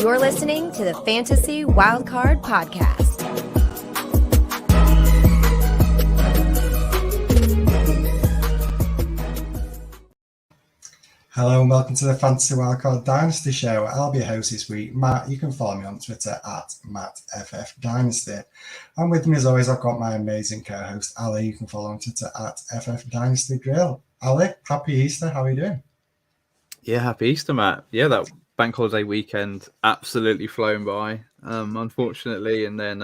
You're listening to the Fantasy Wildcard Podcast. Hello and welcome to the Fantasy Wildcard Dynasty Show. I'll be your host this week, Matt. You can follow me on Twitter at MattFFDynasty. And with me as always, I've got my amazing co-host, Ali. You can follow on Twitter at FFDynastyGrill. Ali, happy Easter. How are you doing? Yeah, happy Easter, Matt. Yeah, that bank holiday weekend absolutely flown by, unfortunately. And then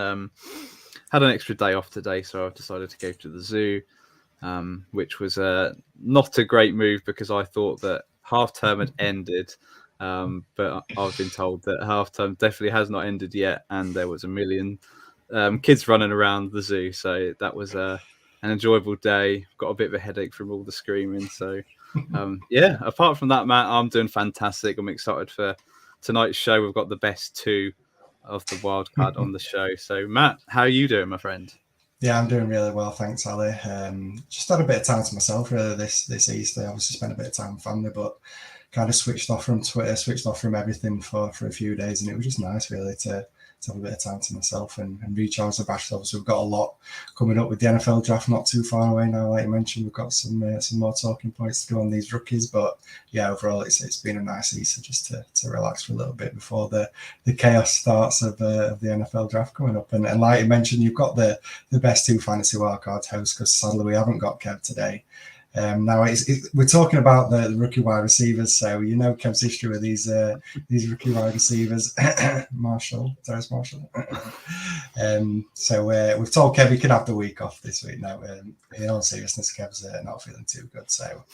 had an extra day off today, so I've decided to go to the zoo, which was not a great move because I thought that half term had ended, but I've been told that half term definitely has not ended yet, and there was a million kids running around the zoo, so that was an enjoyable day. Got a bit of a headache from all the screaming, so yeah, apart from that, Matt, I'm doing fantastic. I'm excited for tonight's show. We've got the best two of the wild card on the show. So Matt, how are you doing, my friend? Yeah, I'm doing really well, thanks, Ali. Just had a bit of time to myself really this Easter. Obviously spent a bit of time with family, but kind of switched off from Twitter, switched off from everything for a few days, and it was just nice really to have a bit of time to myself and recharge the batteries. Obviously, we've got a lot coming up with the NFL draft not too far away now. Like you mentioned, we've got some more talking points to do on these rookies. But yeah, overall, it's been a nice Easter just to relax for a little bit before the chaos starts of the NFL draft coming up. And like you mentioned, you've got the best two fantasy wildcard hosts because sadly we haven't got Kev today. Now we're talking about the rookie wide receivers, so you know Kev's history with these rookie wide receivers, Terrace Marshall. So we've told Kev he can have the week off this week. Now, in all seriousness, Kev's not feeling too good, so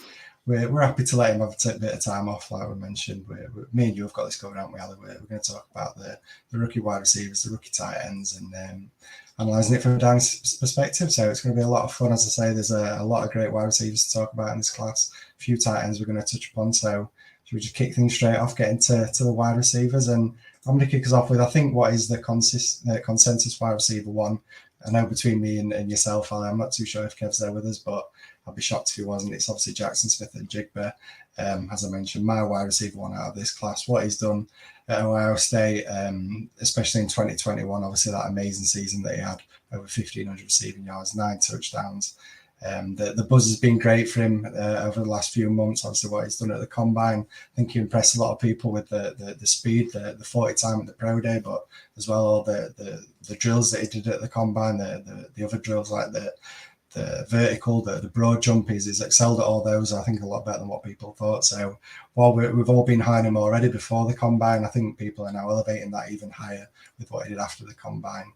we're happy to let him have a bit of time off, like we mentioned. Me and you have got this covered, haven't we, Ali? We're going to talk about the rookie wide receivers, the rookie tight ends, and analysing it from a dynasty perspective. So it's going to be a lot of fun. As I say, there's a lot of great wide receivers to talk about in this class. A few tight ends we're going to touch upon. So should we just kick things straight off, get into the wide receivers? And I'm going to kick us off with, I think, what is the consensus wide receiver one. I know between me and yourself, Ali, I'm not too sure if Kev's there with us, but I'd be shocked if he wasn't. It's obviously Jackson Smith-Njigba. As I mentioned, my wide receiver one out of this class. What he's done at Ohio State, especially in 2021, obviously that amazing season that he had, over 1,500 receiving yards, 9 touchdowns. The buzz has been great for him over the last few months. Obviously, what he's done at the combine, I think he impressed a lot of people with the speed, the 40 time at the pro day, but as well all the drills that he did at the combine, the other drills like the vertical, the broad jump, he's excelled at all those. I think a lot better than what people thought. So while we've all been high on him already before the combine, I think people are now elevating that even higher with what he did after the combine.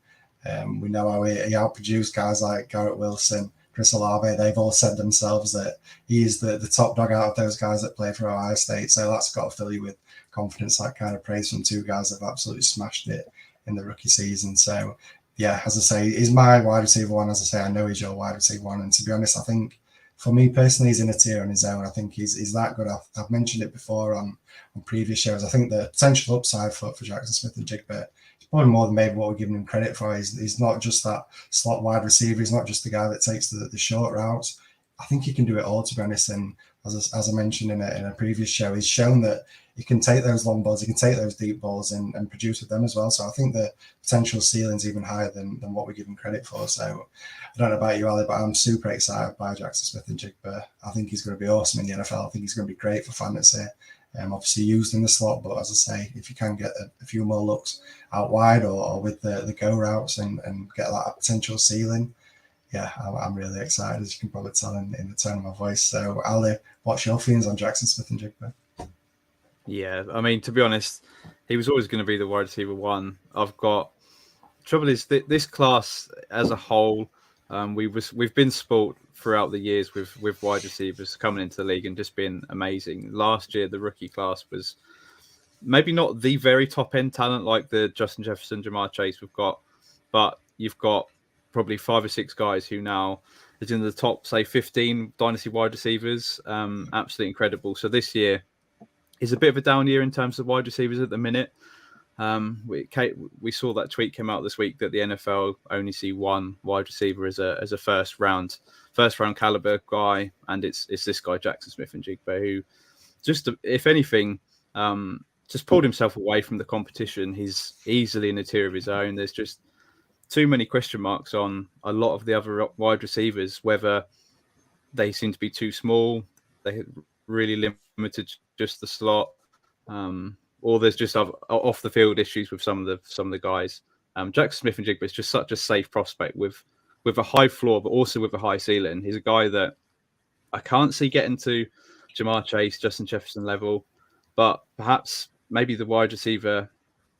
We know how he outproduced guys like Garrett Wilson, Chris Olave. They've all said themselves that he is the top dog out of those guys that play for Ohio State. So that's got to fill you with confidence, that kind of praise from two guys that have absolutely smashed it in the rookie season. So yeah, as I say, he's my wide receiver one. As I say, I know he's your wide receiver one. And to be honest, I think for me personally, he's in a tier on his own. I think he's that good. I've mentioned it before on previous shows. I think the potential upside for Jackson Smith-Njigba is probably more than maybe what we're giving him credit for. He's not just that slot wide receiver. He's not just the guy that takes the short routes. I think he can do it all, to be honest. And as I mentioned in a previous show, he's shown that he can take those long balls, he can take those deep balls and produce with them as well. So I think the potential ceiling's even higher than what we give him credit for. So I don't know about you, Ali, but I'm super excited by Jackson Smith-Njigba. I think he's going to be awesome in the NFL. I think he's going to be great for fantasy. Obviously used in the slot, but as I say, if you can get a few more looks out wide or with the go routes and get that potential ceiling, yeah, I'm really excited, as you can probably tell in the tone of my voice. So, Ali, what's your feelings on Jackson Smith-Njigba? Yeah, I mean, to be honest, he was always going to be the wide receiver one. Trouble is this class as a whole, we've been spoilt throughout the years with wide receivers coming into the league and just being amazing. Last year, the rookie class was maybe not the very top end talent like the Justin Jefferson, Jamar Chase we've got, but you've got probably 5 or 6 guys who now is in the top, say, 15 dynasty wide receivers. Absolutely incredible. So this year is a bit of a down year in terms of wide receivers at the minute. We saw that tweet came out this week that the NFL only see one wide receiver as a first round caliber guy, and it's this guy Jackson Smith-Njigba, who just, if anything, just pulled himself away from the competition. He's easily in a tier of his own. There's just too many question marks on a lot of the other wide receivers, whether they seem to be too small, they really limited just the slot, or there's just off the field issues with some of the guys. Jackson Smith-Njigba is just such a safe prospect with a high floor, but also with a high ceiling. He's a guy that I can't see getting to Jamar Chase, Justin Jefferson level, but perhaps maybe the wide receiver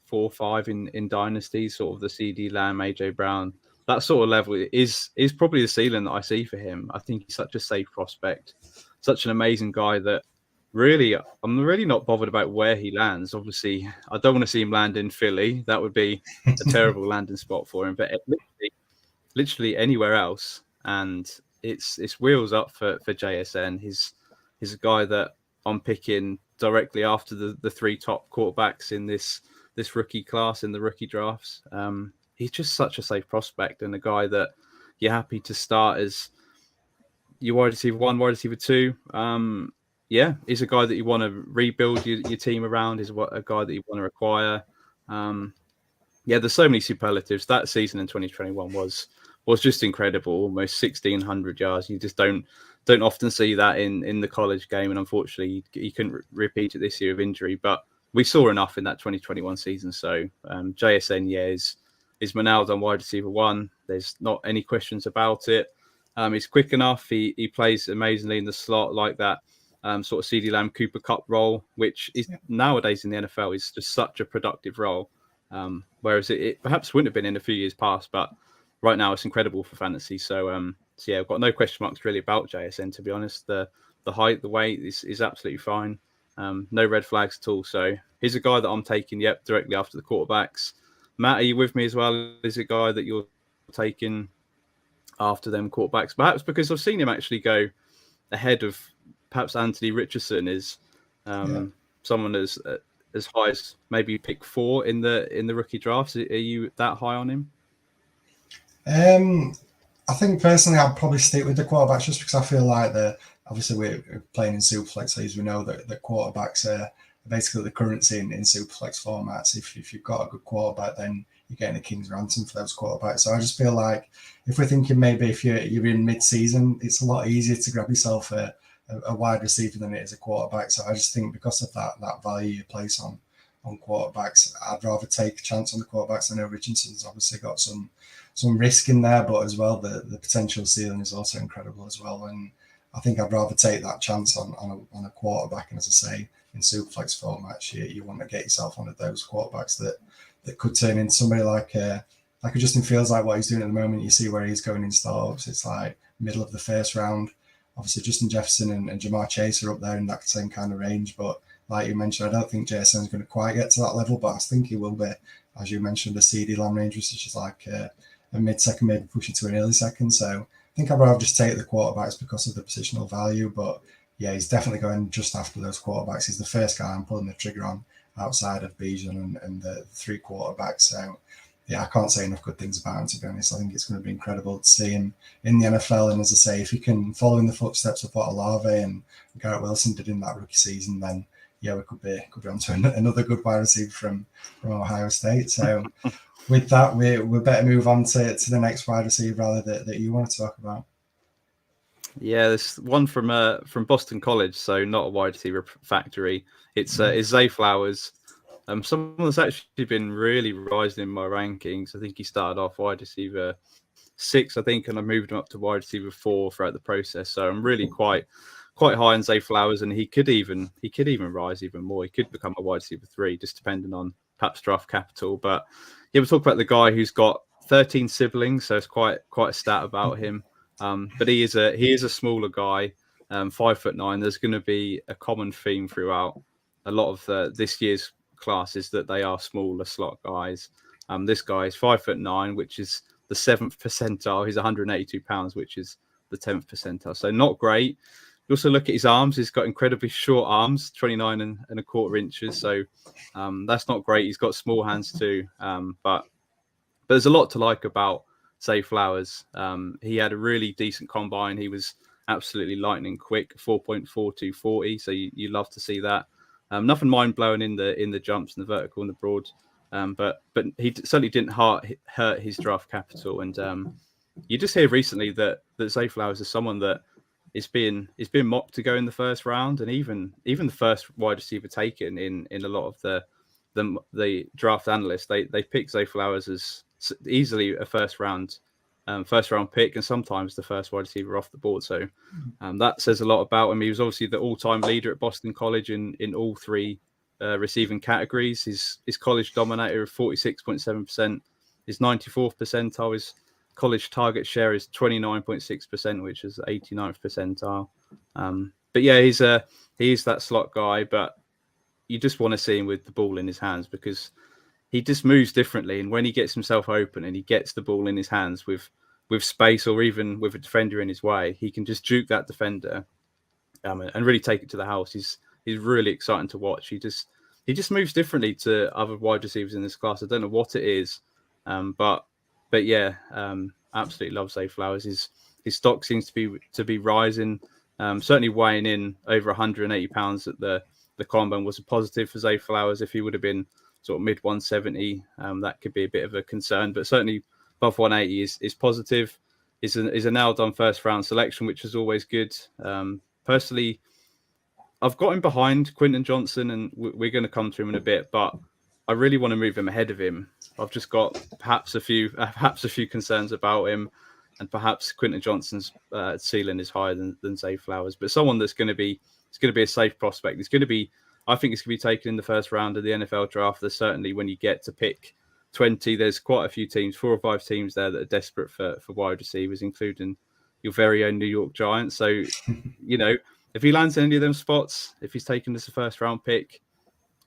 4 or 5 in Dynasty, sort of the CD Lamb, AJ Brown, that sort of level is probably the ceiling that I see for him. I think he's such a safe prospect, such an amazing guy that really, I'm really not bothered about where he lands. Obviously, I don't want to see him land in Philly. That would be a terrible landing spot for him. But literally anywhere else, and it's wheels up for JSN. He's a guy that I'm picking directly after the 3 top quarterbacks in this rookie class in the rookie drafts. He's just such a safe prospect and a guy that you're happy to start as your wide receiver 1, wide receiver 2. He's a guy that you want to rebuild your team around. He's a guy that you want to acquire. There's so many superlatives. That season in 2021 was just incredible. Almost 1,600 yards. You just don't often see that in the college game, and unfortunately, he couldn't repeat it this year of injury. But we saw enough in that 2021 season. So JSN, is Manald on wide receiver 1. There's not any questions about it. He's quick enough. He plays amazingly in the slot, like that sort of CeeDee Lamb Cooper Cup role, which is nowadays in the NFL is just such a productive role. Whereas it perhaps wouldn't have been in a few years past, but right now it's incredible for fantasy. So I've got no question marks really about JSN, to be honest. The height, the weight is absolutely fine. No red flags at all. So he's a guy that I'm taking, directly after the quarterbacks. Matt, are you with me as well? Is a guy that you're taking after them quarterbacks? Perhaps because I've seen him actually go ahead of perhaps Anthony Richardson is someone as high as maybe pick 4 in the rookie drafts. Are you that high on him? I think personally I'd probably stick with the quarterbacks just because I feel like obviously we're playing in Superflex leagues. We know that the quarterbacks are basically the currency in Superflex formats. If you've got a good quarterback, then you're getting a king's ransom for those quarterbacks. So I just feel like if we're thinking maybe if you're in mid-season, it's a lot easier to grab yourself a wide receiver than it is a quarterback. So I just think because of that value you place on quarterbacks, I'd rather take a chance on the quarterbacks. I know Richardson's obviously got some risk in there, but as well the potential ceiling is also incredible as well. And I think I'd rather take that chance on a quarterback. And as I say, in Superflex formats, you want to get yourself one of those quarterbacks that could turn into somebody like a Justin Fields, like what he's doing at the moment. You see where he's going in startups. It's like middle of the first round. Obviously, Justin Jefferson and Jamar Chase are up there in that same kind of range. But like you mentioned, I don't think JSN is going to quite get to that level, but I think he will be, as you mentioned, the CD Lamb range, which is like a mid-second, maybe pushing to an early second. So I think I'd rather just take the quarterbacks because of the positional value. But he's definitely going just after those quarterbacks. He's the first guy I'm pulling the trigger on outside of Bijan and the 3 quarterbacks. So I can't say enough good things about him, to be honest. I think it's going to be incredible to see him in the NFL. And as I say, if he can follow in the footsteps of what Olave and Garrett Wilson did in that rookie season, then we could be on to another good wide receiver from Ohio State. So with that, we better move on to the next wide receiver rather that you want to talk about. Yeah, this one from Boston College, so not a wide receiver factory. It's Zay Flowers. Someone that's actually been really rising in my rankings. I think he started off wide receiver 6, I think, and I moved him up to wide receiver 4 throughout the process. So I'm really quite high on Zay Flowers, and he could even rise even more. He could become a wide receiver 3, just depending on perhaps draft capital. But we'll talk about the guy who's got 13 siblings, so it's quite a stat about him. But he is a smaller guy, 5'9". There's going to be a common theme throughout a lot of this year's classes that they are smaller slot guys. This guy is 5'9", which is the 7th percentile. He's 182 pounds, which is the 10th percentile. So not great. You also look at his arms. He's got incredibly short arms, 29 and a quarter inches. So that's not great. He's got small hands too. But there's a lot to like about Zay Flowers. He had a really decent combine. He was absolutely lightning quick, 4.4240. So you love to see that. Nothing mind blowing in the jumps and the vertical and the broad, but he certainly didn't hurt his draft capital. And you just hear recently that Zay Flowers is someone that is being mocked to go in the first round, and even the first wide receiver taken in a lot of the draft analysts, they pick Zay Flowers as easily a first round pick, and sometimes the first wide receiver off the board. So that says a lot about him. He was obviously the all-time leader at Boston College in all three receiving categories. His college dominator of 46.7%, his 94th percentile, his college target share is 29.6%, which is 89th percentile. But yeah, he's that slot guy, but you just want to see him with the ball in his hands, because he just moves differently. And when he gets himself open and he gets the ball in his hands with space, or even with a defender in his way, he can just juke that defender and really take it to the house. He's really exciting to watch. He just moves differently to other wide receivers in this class. I don't know what it is, but yeah, absolutely love Zay Flowers. His stock seems to be rising. Certainly weighing in over 180 pounds at the combine was a positive for Zay Flowers. If he would have been sort of mid 170, that could be a bit of a concern, but certainly above 180 is positive. Is a nailed on first round selection, which is always good. Personally, I've got him behind Quinton Johnson, and we're going to come to him in a bit, but I really want to move him ahead of him. I've just got perhaps a few concerns about him, and perhaps Quinton Johnson's ceiling is higher than Zay Flowers, but someone that's going to be a safe prospect. I think it's going to be taken in the first round of the NFL draft. There's certainly, when you get to pick 20, there's quite a few teams, 4 or 5 teams there that are desperate for wide receivers, including your very own New York Giants. So, if he lands in any of them spots, if he's taken as a first round pick,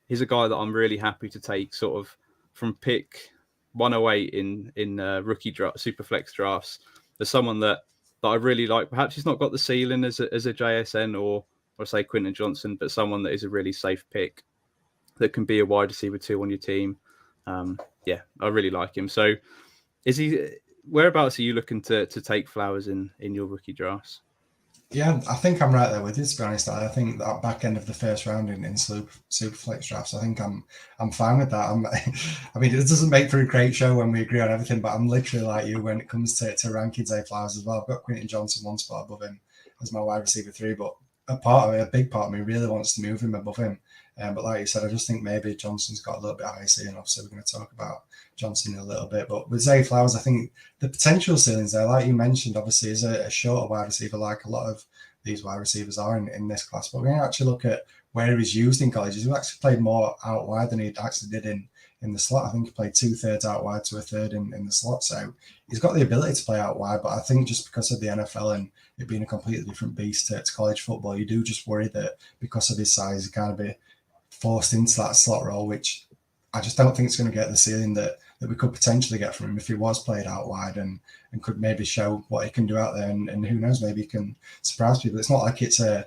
he's a guy that I'm really happy to take sort of from pick 108 in rookie draft, super flex drafts. There's someone that I really like. Perhaps he's not got the ceiling as a JSN or say Quinton Johnson, but someone that is a really safe pick that can be a wide receiver 2 on your team. Yeah, I really like him. So whereabouts are you looking to take Flowers in your rookie drafts? Yeah, I think I'm right there with you, to be honest. I think that back end of the first round in Superflex drafts, I think I'm fine with that. I mean, it doesn't make for a great show when we agree on everything, but I'm literally like you when it comes to ranking Zay Flowers as well. I've got Quinton Johnson one spot above him as my wide receiver 3, but a big part of me really wants to move him above him. But like you said, I just think maybe Johnson's got a little bit higher ceiling. Obviously, we're going to talk about Johnson in a little bit. But with Zay Flowers, I think the potential ceilings there, like you mentioned, obviously is a shorter wide receiver, like a lot of these wide receivers are in this class. But when you actually look at where he was used in college, he actually played more out wide than he actually did in the slot. I think he played 2/3 out wide to 1/3 in the slot. So he's got the ability to play out wide. But I think just because of the NFL and it being a completely different beast to college football, you do just worry that because of his size, he kind of be forced into that slot role, which I just don't think it's going to get the ceiling that we could potentially get from him if he was played out wide and could maybe show what he can do out there. And who knows, maybe he can surprise people. It's not like it's a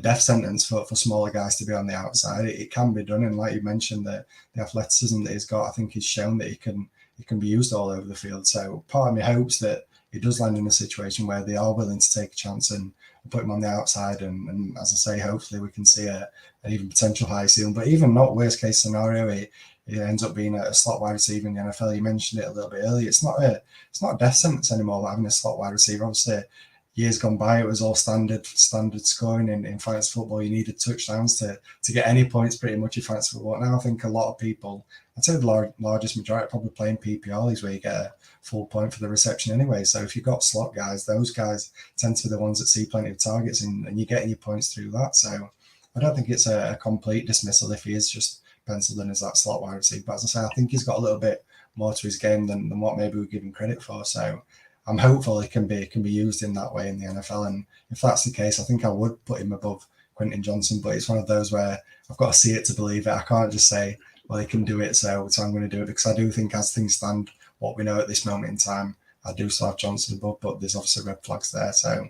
death sentence for smaller guys to be on the outside. It can be done. And like you mentioned, the athleticism that he's got, I think he's shown that he can be used all over the field. So part of me hopes that he does land in a situation where they are willing to take a chance and put him on the outside. And as I say, hopefully we can see an even potential high ceiling. But even not worst case scenario, he ends up being a slot wide receiver in the NFL. You mentioned it a little bit earlier. It's not a death sentence anymore having a slot wide receiver. Obviously, years gone by, it was all standard scoring in fantasy football. You needed touchdowns to get any points pretty much in fantasy football. Now I think a lot of people, I'd say the largest majority, are probably playing PPR leagues where you get a full point for the reception anyway. So if you've got slot guys, those guys tend to be the ones that see plenty of targets and you're getting your points through that. So I don't think it's a complete dismissal if he is just penciled in as that slot wide receiver. But as I say, I think he's got a little bit more to his game than what maybe we give him credit for. So I'm hopeful he can be used in that way in the NFL. And if that's the case, I think I would put him above Quinton Johnson. But it's one of those where I've got to see it to believe it. I can't just say, well, he can do it, so I'm going to do it, because I do think as things stand, what we know at this moment in time, I do still have Johnson above, but there's obviously red flags there. So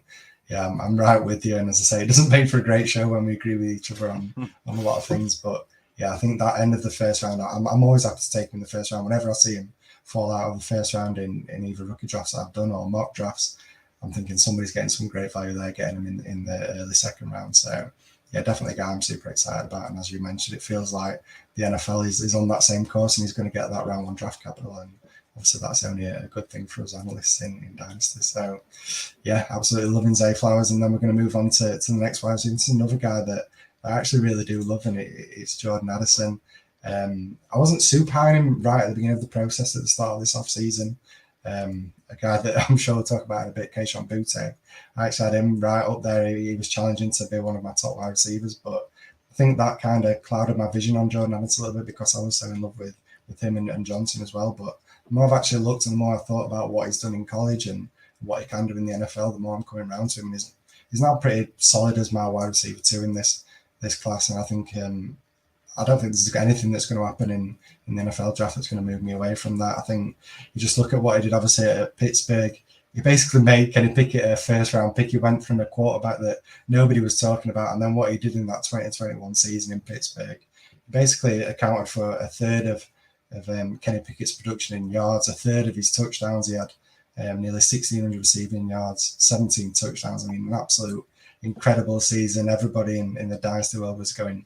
yeah, I'm right with you. And as I say, it doesn't make for a great show when we agree with each other on a lot of things. But yeah, I think that end of the first round, I'm always happy to take him in the first round. Whenever I see him fall out of the first round in either rookie drafts that I've done or mock drafts, I'm thinking somebody's getting some great value there, getting him in the early second round. So yeah, definitely a guy I'm super excited about. And as you mentioned, it feels like the NFL is on that same course, and he's going to get that round one draft capital. And obviously, that's only a good thing for us analysts in Dynasty. So, yeah, absolutely loving Zay Flowers. And then we're going to move on to the next wide receiver. This is another guy that I actually really do love, and it's Jordan Addison. I wasn't super high on him right at the beginning of the process at the start of this offseason. A guy that I'm sure we'll talk about in a bit, Keishon Butte. I actually had him right up there. He was challenging to be one of my top wide receivers, but I think that kind of clouded my vision on Jordan Addison a little bit because I was so in love with him and Johnson as well. But the more I've actually looked and the more I thought about what he's done in college and what he can do in the NFL, the more I'm coming around to him. He's now pretty solid as my wide receiver 2 in this class, and I think I don't think there's anything that's going to happen in the NFL draft that's going to move me away from that. I think you just look at what he did, obviously, at Pittsburgh. He basically made Kenny Pickett a first-round pick. He went from a quarterback that nobody was talking about, and then what he did in that 2021 season in Pittsburgh, he basically accounted for a third of Kenny Pickett's production in yards, a third of his touchdowns. He had nearly 1,600 receiving yards, 17 touchdowns. I mean, an absolute incredible season. Everybody in the Dynasty world was going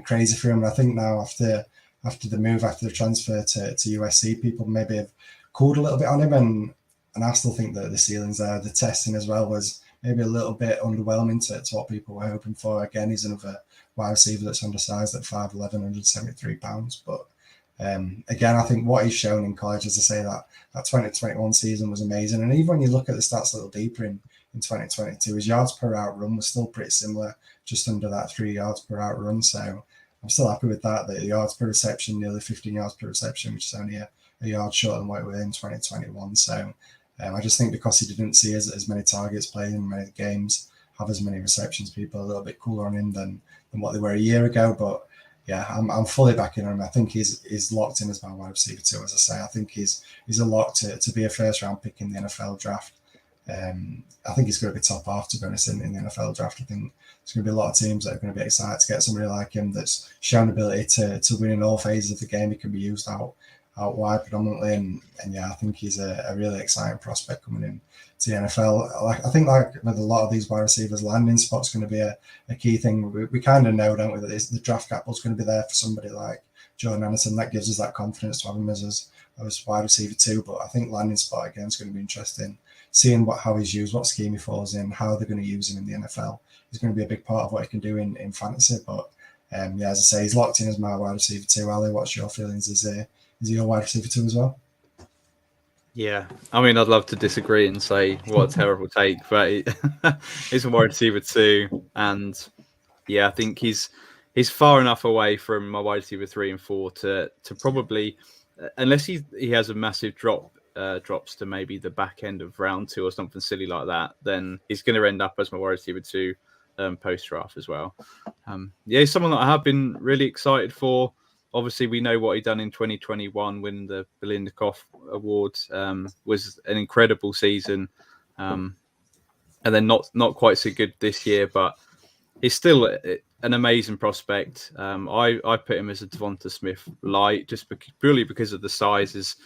crazy for him. And I think now after the move, after the transfer to USC, people maybe have cooled a little bit on him. And I still think that the ceiling's there. The testing as well was maybe a little bit underwhelming to what people were hoping for. Again, he's another wide receiver that's undersized at 5'11", 173 pounds. But again, I think what he's shown in college, as I say, that 2021 season was amazing. And even when you look at the stats a little deeper in 2022, his yards per out run was still pretty similar, just under that 3 yards per out run. So I'm still happy with that. The yards per reception, nearly 15 yards per reception, which is only a yard short than what it was in 2021. So I just think because he didn't see as many targets played in many games, have as many receptions, people are a little bit cooler on him than what they were a year ago. But yeah, I'm fully backing on him. I think he's locked in as my wide receiver 2. As I say, I think he's a lock to be a first round pick in the NFL draft. I think he's going to be top half, to be honest, in the NFL draft. I think there's going to be a lot of teams that are going to be excited to get somebody like him that's shown ability to win in all phases of the game. He can be used out wide predominantly, and yeah, I think he's a really exciting prospect coming in to the NFL. I think with a lot of these wide receivers, landing spot's going to be a key thing. We kind of know, don't we, that the draft capital's going to be there for somebody like Jordan Addison. That gives us that confidence to have him as wide receiver 2. But I think landing spot again is going to be interesting. Seeing how he's used, what scheme he falls in, how they're going to use him in the NFL is going to be a big part of what he can do in fantasy. But yeah, as I say, he's locked in as my wide receiver 2. Ali, what's your feelings? Is he your wide receiver 2 as well? Yeah, I mean, I'd love to disagree and say what a terrible take, but he's a wide receiver 2, and yeah, I think he's far enough away from my wide receiver 3 and 4 to probably, unless he has a massive drops to maybe the back end of round 2 or something silly like that, then he's going to end up as my wide receiver 2 post draft as well. Yeah, he's someone that I have been really excited for. Obviously, we know what he done in 2021, winning the Biletnikoff Award. Was an incredible season, and then not quite so good this year, but he's still an amazing prospect. I put him as a Devonta Smith light, just purely because of the size is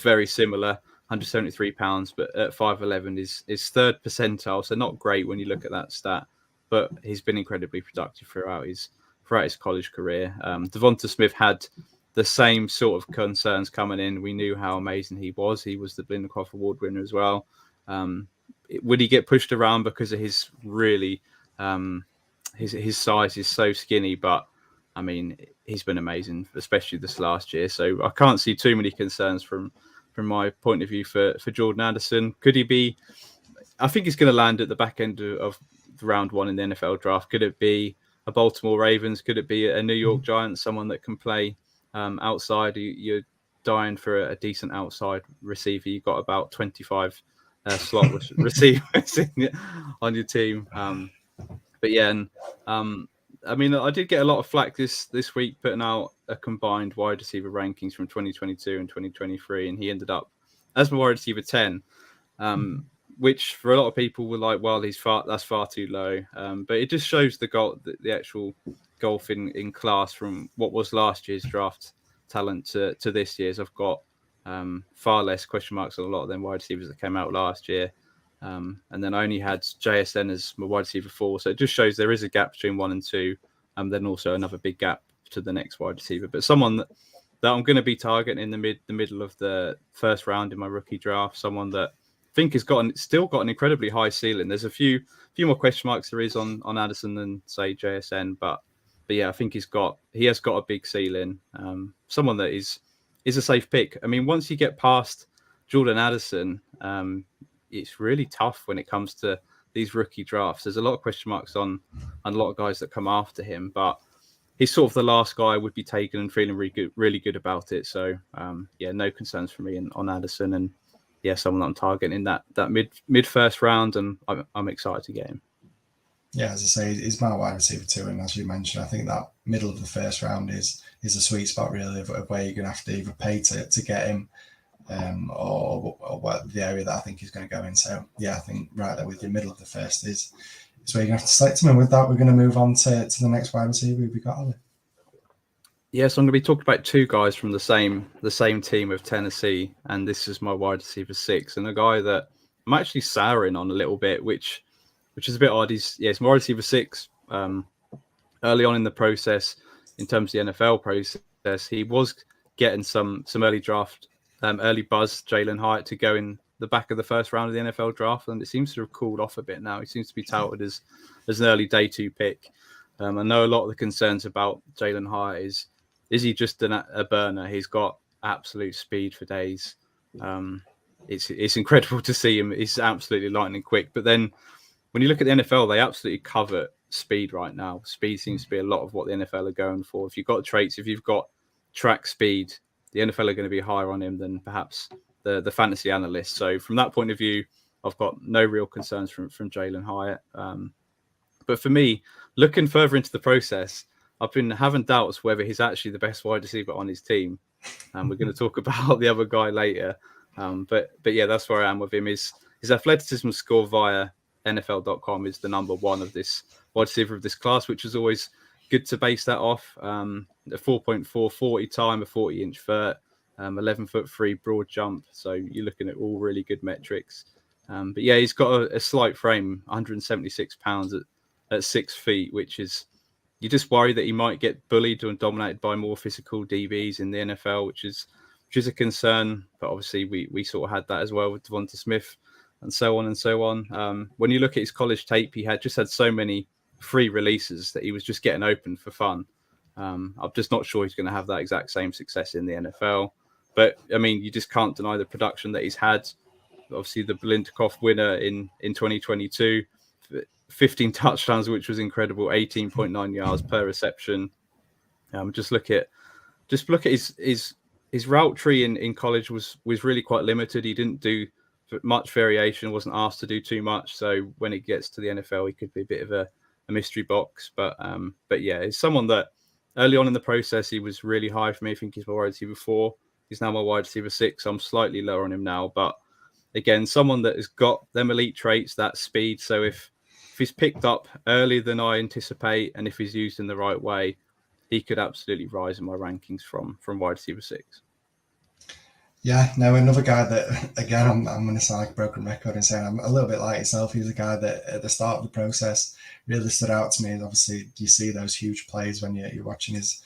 very similar, 173 pounds, but at 5'11" is third percentile, so not great when you look at that stat. But he's been incredibly productive throughout his college career. Devonta Smith had the same sort of concerns coming in. We knew how amazing he was. He was the Biletnikoff Award winner as well. Would he get pushed around because of his really his size is so skinny? But I mean, he's been amazing, especially this last year. So I can't see too many concerns from my point of view for Jordan Addison. Could he be? I think he's going to land at the back end of round 1 in the NFL draft. Could it be a Baltimore Ravens? Could it be a New York Giants? Someone that can play outside? You're dying for a decent outside receiver. You've got about 25 slot receivers on your team. But yeah, and I mean, I did get a lot of flack this week putting out a combined wide receiver rankings from 2022 and 2023, and he ended up as my wide receiver 10. Which for a lot of people were like, well, that's far too low. But it just shows the actual golf in class from what was last year's draft talent to this year's. I've got far less question marks on a lot of them wide receivers that came out last year. And then I only had JSN as my wide receiver 4. So it just shows there is a gap between 1 and 2. And then also another big gap to the next wide receiver. But someone that I'm going to be targeting in the middle of the first round in my rookie draft, someone that I think has still got an incredibly high ceiling. There's a few more question marks there is on Addison than say JSN, but yeah, I think he has got a big ceiling. Someone that is a safe pick. I mean, once you get past Jordan Addison, it's really tough when it comes to these rookie drafts. There's a lot of question marks on a lot of guys that come after him, but he's sort of the last guy I would be taken and feeling really good about it. So yeah, no concerns for me on Addison, and yeah, someone that I'm targeting in that mid first round, and I'm excited to get him. Yeah, as I say, he's my wide receiver 2, and as you mentioned, I think that middle of the first round is a sweet spot really of where you're going to have to either pay to get him, or what the area that I think he's going to go in. So yeah, I think right there with your middle of the first is where you're going to have to select him. And with that, we're going to move on to the next wide receiver. Who we got, Ali? Yeah, so I'm going to be talking about 2 guys from the same team of Tennessee, and this is my wide receiver 6, and a guy that I'm actually souring on a little bit, which is a bit odd. He's my wide receiver 6. Early on in the process, in terms of the NFL process, he was getting some early draft, early buzz, Jalen Hyatt, to go in the back of the first round of the NFL draft, and it seems to have cooled off a bit now. He seems to be touted as an early day 2 pick. I know a lot of the concerns about Jalen Hyatt is he just a burner? He's got absolute speed for days. It's incredible to see him. He's absolutely lightning quick. But then when you look at the NFL, they absolutely covet speed right now. Speed seems to be a lot of what the NFL are going for. If you've got traits, if you've got track speed, the NFL are going to be higher on him than perhaps the fantasy analysts. So from that point of view, I've got no real concerns from Jalen Hyatt. But for me, looking further into the process, I've been having doubts whether he's actually the best wide receiver on his team. And we're going to talk about the other guy later. But yeah, that's where I am with him. His athleticism score via NFL.com is the number 1 of this wide receiver of this class, which is always good to base that off. A 4.4 40 time, a 40-inch vert, 11'3" broad jump. So you're looking at all really good metrics. But yeah, he's got a slight frame, 176 pounds at 6 feet, which is, you just worry that he might get bullied and dominated by more physical DBs in the NFL, which is a concern. But obviously we sort of had that as well with Devonta Smith and so on and so on. When you look at his college tape, he had so many free releases that he was just getting open for fun. I'm just not sure he's going to have that exact same success in the NFL. But I mean, you just can't deny the production that he's had. Obviously, the Biletnikoff winner in 2022, 15 touchdowns, which was incredible, 18.9 yards per reception. Just look at his route tree in college was really quite limited. He didn't do much variation, wasn't asked to do too much. So when it gets to the NFL, he could be a bit of a mystery box. But yeah, it's someone that early on in the process, he was really high for me. I think he's my wide receiver 4. He's now my wide receiver 6. I'm slightly lower on him now. But again, someone that has got them elite traits, that speed. So if he's picked up earlier than I anticipate, and if he's used in the right way, he could absolutely rise in my rankings from wide receiver 6. Yeah, no, another guy that, again, I'm going to sound like a broken record in saying I'm a little bit like yourself. He was a guy that at the start of the process really stood out to me. And obviously, you see those huge plays when you're watching his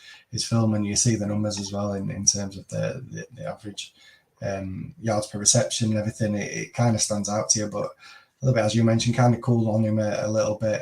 film, and you see the numbers as well in terms of the average yards per reception and everything. It kind of stands out to you, but a little bit, as you mentioned, kind of cooled on him a little bit.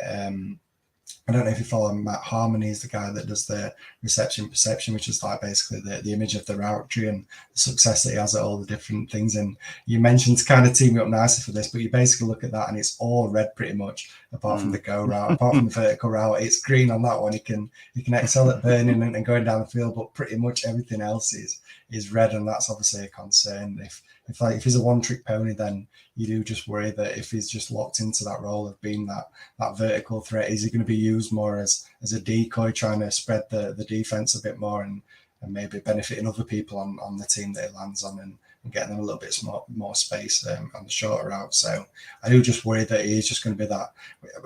I don't know if you follow Matt Harmony, is the guy that does the reception perception, which is like basically the image of the route tree and the success that he has at all the different things. And you mentioned to kind of team me up nicely for this, but you basically look at that and it's all red pretty much, apart from the go route, apart from the vertical route. It's green on that one. He can excel at burning and going down the field, but pretty much everything else is red, and that's obviously a concern. If he's a one-trick pony, then you do just worry that if he's just locked into that role of being that vertical threat, is he going to be used more as a decoy, trying to spread the defense a bit more and maybe benefiting other people on the team that he lands on and getting them a little bit more space on the shorter route. So I do just worry that he's just going to be that.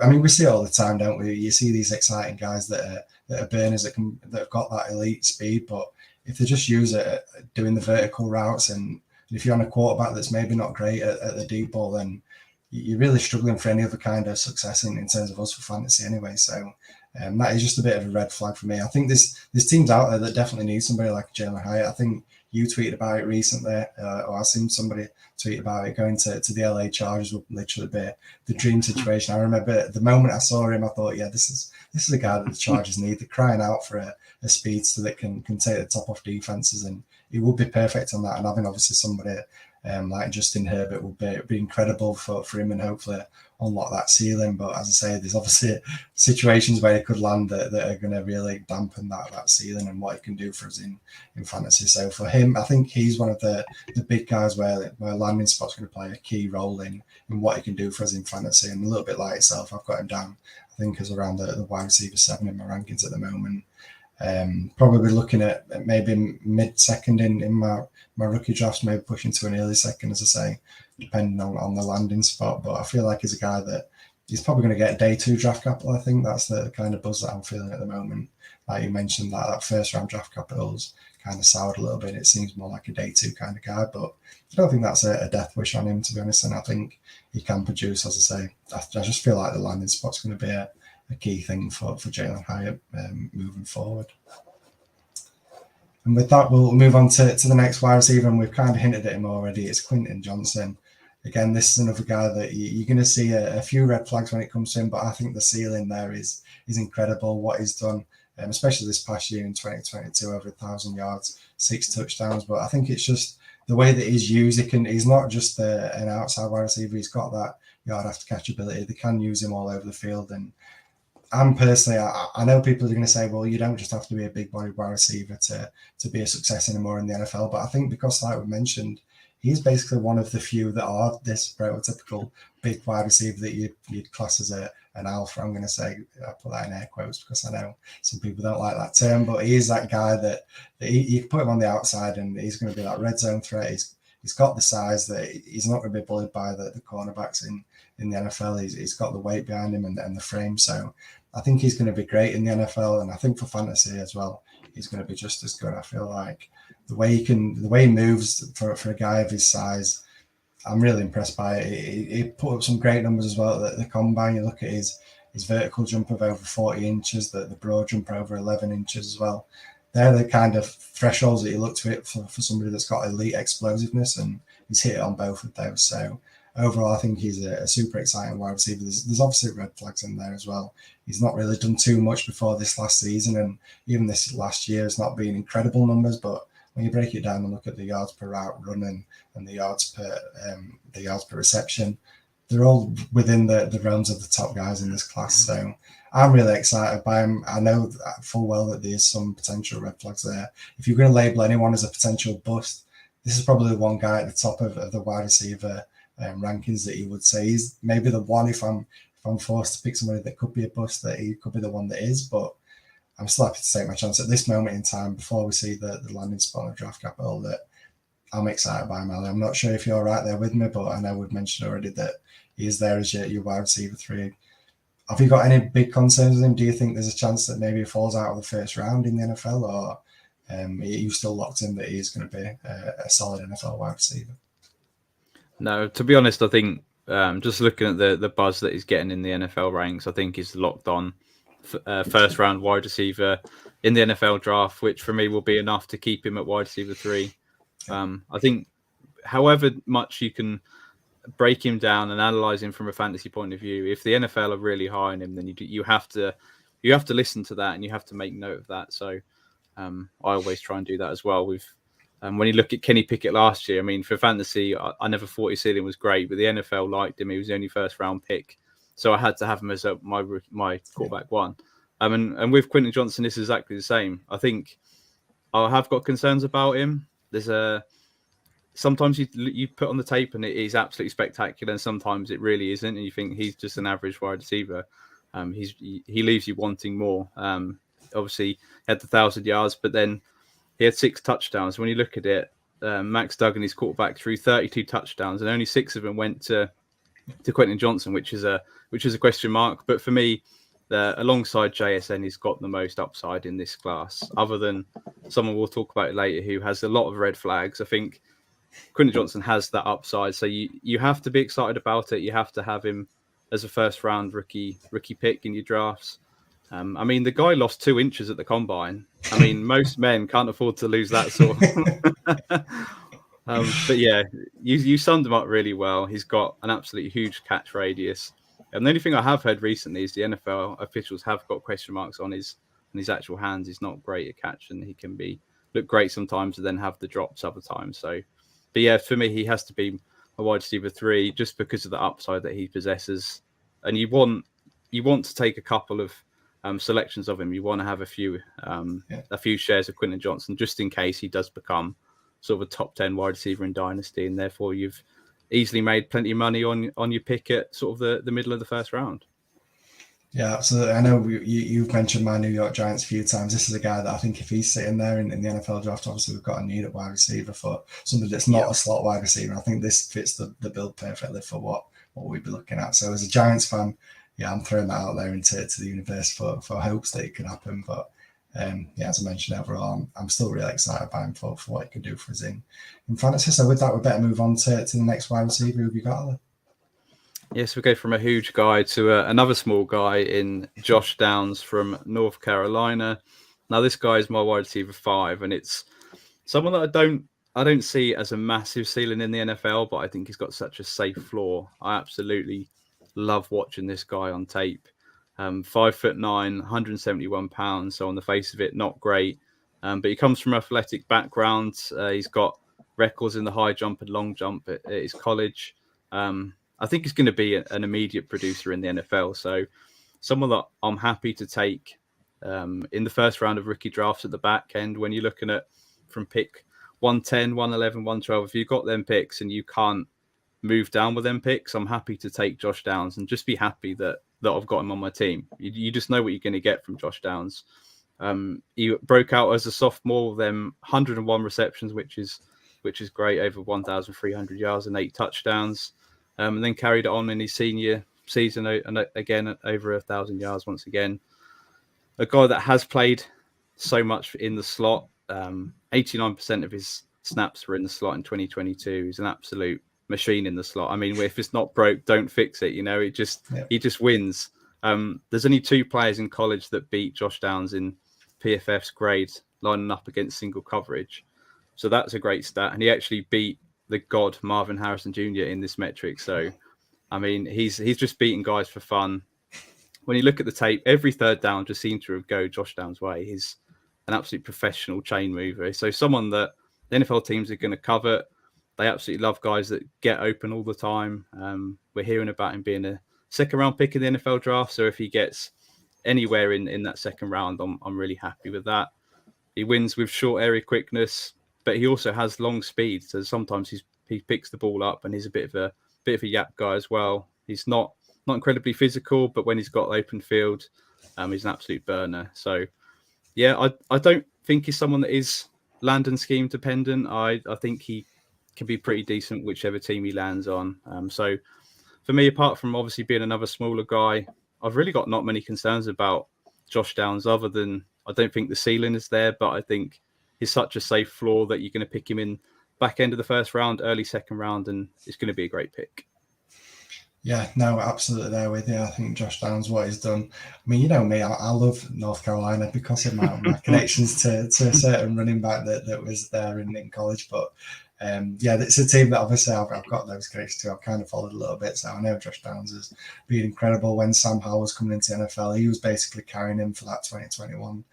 I mean, we see it all the time, don't we? You see these exciting guys that are burners that have got that elite speed, but if they just use it doing the vertical routes, and if you're on a quarterback that's maybe not great at the deep ball, then you're really struggling for any other kind of success in terms of us for fantasy anyway. So that is just a bit of a red flag for me. I think there's teams out there that definitely need somebody like Jalen Hyatt. I think you tweeted about it recently, or I've seen somebody tweet about it. Going to the LA Chargers would literally be the dream situation. I remember the moment I saw him, I thought, yeah, this is a guy that the Chargers need. They're crying out for a speedster that can take the top off defenses, and he would be perfect on that. And having obviously somebody like Justin Herbert would be incredible for him, and hopefully unlock that ceiling. But as I say, there's obviously situations where he could land that are going to really dampen that ceiling and what he can do for us in fantasy. So for him, I think he's one of the big guys where landing spot's going to play a key role in what he can do for us in fantasy. And a little bit like itself, I've got him down, I think, as around the wide receiver 7 in my rankings at the moment. Probably looking at maybe mid-second in my rookie drafts, maybe pushing to an early second, as I say, depending on the landing spot. But I feel like he's a guy that he's probably going to get a day 2 draft capital. I think that's the kind of buzz that I'm feeling at the moment. Like you mentioned, that first round draft capital's kind of soured a little bit. It seems more like a day 2 kind of guy, but I don't think that's a death wish on him, to be honest. And I think he can produce, as I say. I just feel like the landing spot's going to be a key thing for Jalen Hyatt moving forward. And with that, we'll move on to the next wide receiver, and we've kind of hinted at him already. It's Quentin Johnson. Again, this is another guy that you're going to see a few red flags when it comes to him, but I think the ceiling there is incredible. What he's done, especially this past year in 2022, over 1,000 yards, 6 touchdowns. But I think it's just the way that he's used. He's not just an outside wide receiver. He's got that yard after catch ability. They can use him all over the field. And personally, I know people are going to say, well, you don't just have to be a big body wide receiver to be a success anymore in the NFL. But I think because, like we mentioned, he's basically one of the few that are this prototypical big wide receiver that you'd class as an alpha. I'm going to say, I put that in air quotes because I know some people don't like that term, but he is that guy that you can put him on the outside and he's going to be that red zone threat. He's got the size that he's not going to be bullied by the cornerbacks in the NFL. He's got the weight behind him and the frame. So I think he's going to be great in the NFL, and I think for fantasy as well, he's going to be just as good. I feel like the way he moves for a guy of his size, I'm really impressed by it. He put up some great numbers as well at the combine. You look at his vertical jump of over 40 inches, the broad jump over 11 inches as well. They're the kind of thresholds that you look to it for somebody that's got elite explosiveness, and he's hit it on both of those. So overall, I think he's a super exciting wide receiver. There's obviously red flags in there as well. He's not really done too much before this last season, and even this last year has not been incredible numbers. But when you break it down and look at the yards per route run and the yards per reception, they're all within the realms of the top guys in this class. So I'm really excited by him. I know full well that there's some potential red flags there. If you're going to label anyone as a potential bust, this is probably the one guy at the top of the wide receiver rankings that you would say he's maybe the one. If I'm forced to pick somebody that could be a bust, that he could be the one that is. But I'm still happy to take my chance at this moment in time before we see the landing spot of draft capital. That I'm excited by him, Ali. I'm not sure if you're right there with me, but I know we've mentioned already that he is there as your wide receiver 3. Have you got any big concerns with him? Do you think there's a chance that maybe he falls out of the first round in the NFL, or are you still locked in that he's going to be a solid NFL wide receiver? No, to be honest, I think just looking at the buzz that he's getting in the NFL ranks, I think he's locked on first round wide receiver in the NFL draft, which for me will be enough to keep him at wide receiver 3. I think however much you can break him down and analyze him from a fantasy point of view, if the NFL are really high on him, then you have to listen to that and you have to make note of that. So I always try and do that as well. When you look at Kenny Pickett last year, I mean, for fantasy, I never thought his ceiling was great, but the NFL liked him. He was the only first round pick, so I had to have him as my quarterback 1. And with Quentin Johnson, it's exactly the same. I think I have got concerns about him. There's sometimes you put on the tape and it is absolutely spectacular, and sometimes it really isn't, and you think he's just an average wide receiver. He leaves you wanting more. Obviously, he had the 1,000 yards, but then he had 6 touchdowns. When you look at it, Max Duggan, his quarterback, threw 32 touchdowns, and only 6 of them went to Quentin Johnson, which is a question mark. But for me, alongside JSN, he's got the most upside in this class, other than someone we'll talk about later who has a lot of red flags. I think Quinton Johnson has that upside. So you have to be excited about it. You have to have him as a first round rookie pick in your drafts. I mean, the guy lost 2 inches at the combine. I mean, most men can't afford to lose that sort of. But yeah, you summed him up really well. He's got an absolutely huge catch radius. And the only thing I have heard recently is the NFL officials have got question marks on his actual hands. He's not great at catch, and he can look great sometimes and then have the drops other times. So, but yeah, for me, he has to be a wide receiver 3 just because of the upside that he possesses. And you want to take a couple of selections of him. You want to have a few shares of Quinton Johnson just in case he does become sort of a top 10 wide receiver in Dynasty, and therefore you've easily made plenty of money on your pick at sort of the middle of the first round. Yeah, absolutely. I know you've mentioned my New York Giants a few times. This is a guy that I think if he's sitting there in the NFL draft, obviously we've got a need at wide receiver for somebody that's not a slot wide receiver. I think this fits the bill perfectly for what we'd be looking at. So as a Giants fan, yeah, I'm throwing that out there into the universe for hopes that it can happen. But as I mentioned, overall, I'm still really excited by him for what he can do for us in fantasy. So with that, we better move on to the next wide receiver. Who have you got, Ali? Yes, we go from a huge guy to another small guy in Josh Downs from North Carolina. Now, this guy is my wide receiver 5, and it's someone that I don't see as a massive ceiling in the NFL, but I think he's got such a safe floor. I absolutely love watching this guy on tape. 5'9", 171 pounds. So on the face of it, not great. But he comes from an athletic background. He's got records in the high jump and long jump at his college. I think he's going to be an immediate producer in the NFL. So someone that I'm happy to take in the first round of rookie drafts at the back end, when you're looking at from pick 110, 111, 112, if you've got them picks and you can't move down with them picks, I'm happy to take Josh Downs and just be happy that I've got him on my team. You just know what you're going to get from Josh Downs. He broke out as a sophomore with them 101 receptions, which is great, over 1,300 yards and 8 touchdowns. And then carried it on in his senior season, and again over 1,000 yards once again. A guy that has played so much in the slot. 89% of his snaps were in the slot in 2022. He's an absolute machine in the slot. I mean, if it's not broke, don't fix it. He just wins. There's only 2 players in college that beat Josh Downs in PFF's grade, lining up against single coverage. So that's a great stat. And he actually beat the god Marvin Harrison Jr. in this metric. So, I mean, he's just beating guys for fun. When you look at the tape, every third down just seems to go Josh Downs' way. He's an absolute professional chain mover. So someone that the NFL teams are going to covet. They absolutely love guys that get open all the time. We're hearing about him being a second round pick in the NFL draft. So if he gets anywhere in that second round, I'm really happy with that. He wins with short area quickness, but he also has long speed. So sometimes he picks the ball up, and he's a bit of a yap guy as well. He's not incredibly physical, but when he's got open field, he's an absolute burner. So yeah, I don't think he's someone that is land and scheme dependent. I think he can be pretty decent whichever team he lands on. So for me, apart from obviously being another smaller guy, I've really got not many concerns about Josh Downs other than I don't think the ceiling is there, but I think he's such a safe floor that you're going to pick him in back end of the first round, early second round, and it's going to be a great pick. Yeah, no, absolutely there with you. I think Josh Downs, what he's done. I mean, you know me, I love North Carolina because of my connections to a certain running back that was there in college. But it's a team that obviously I've got those connections to. I've kind of followed a little bit, so I know Josh Downs has been incredible. When Sam Howell was coming into the NFL, he was basically carrying him for that 2021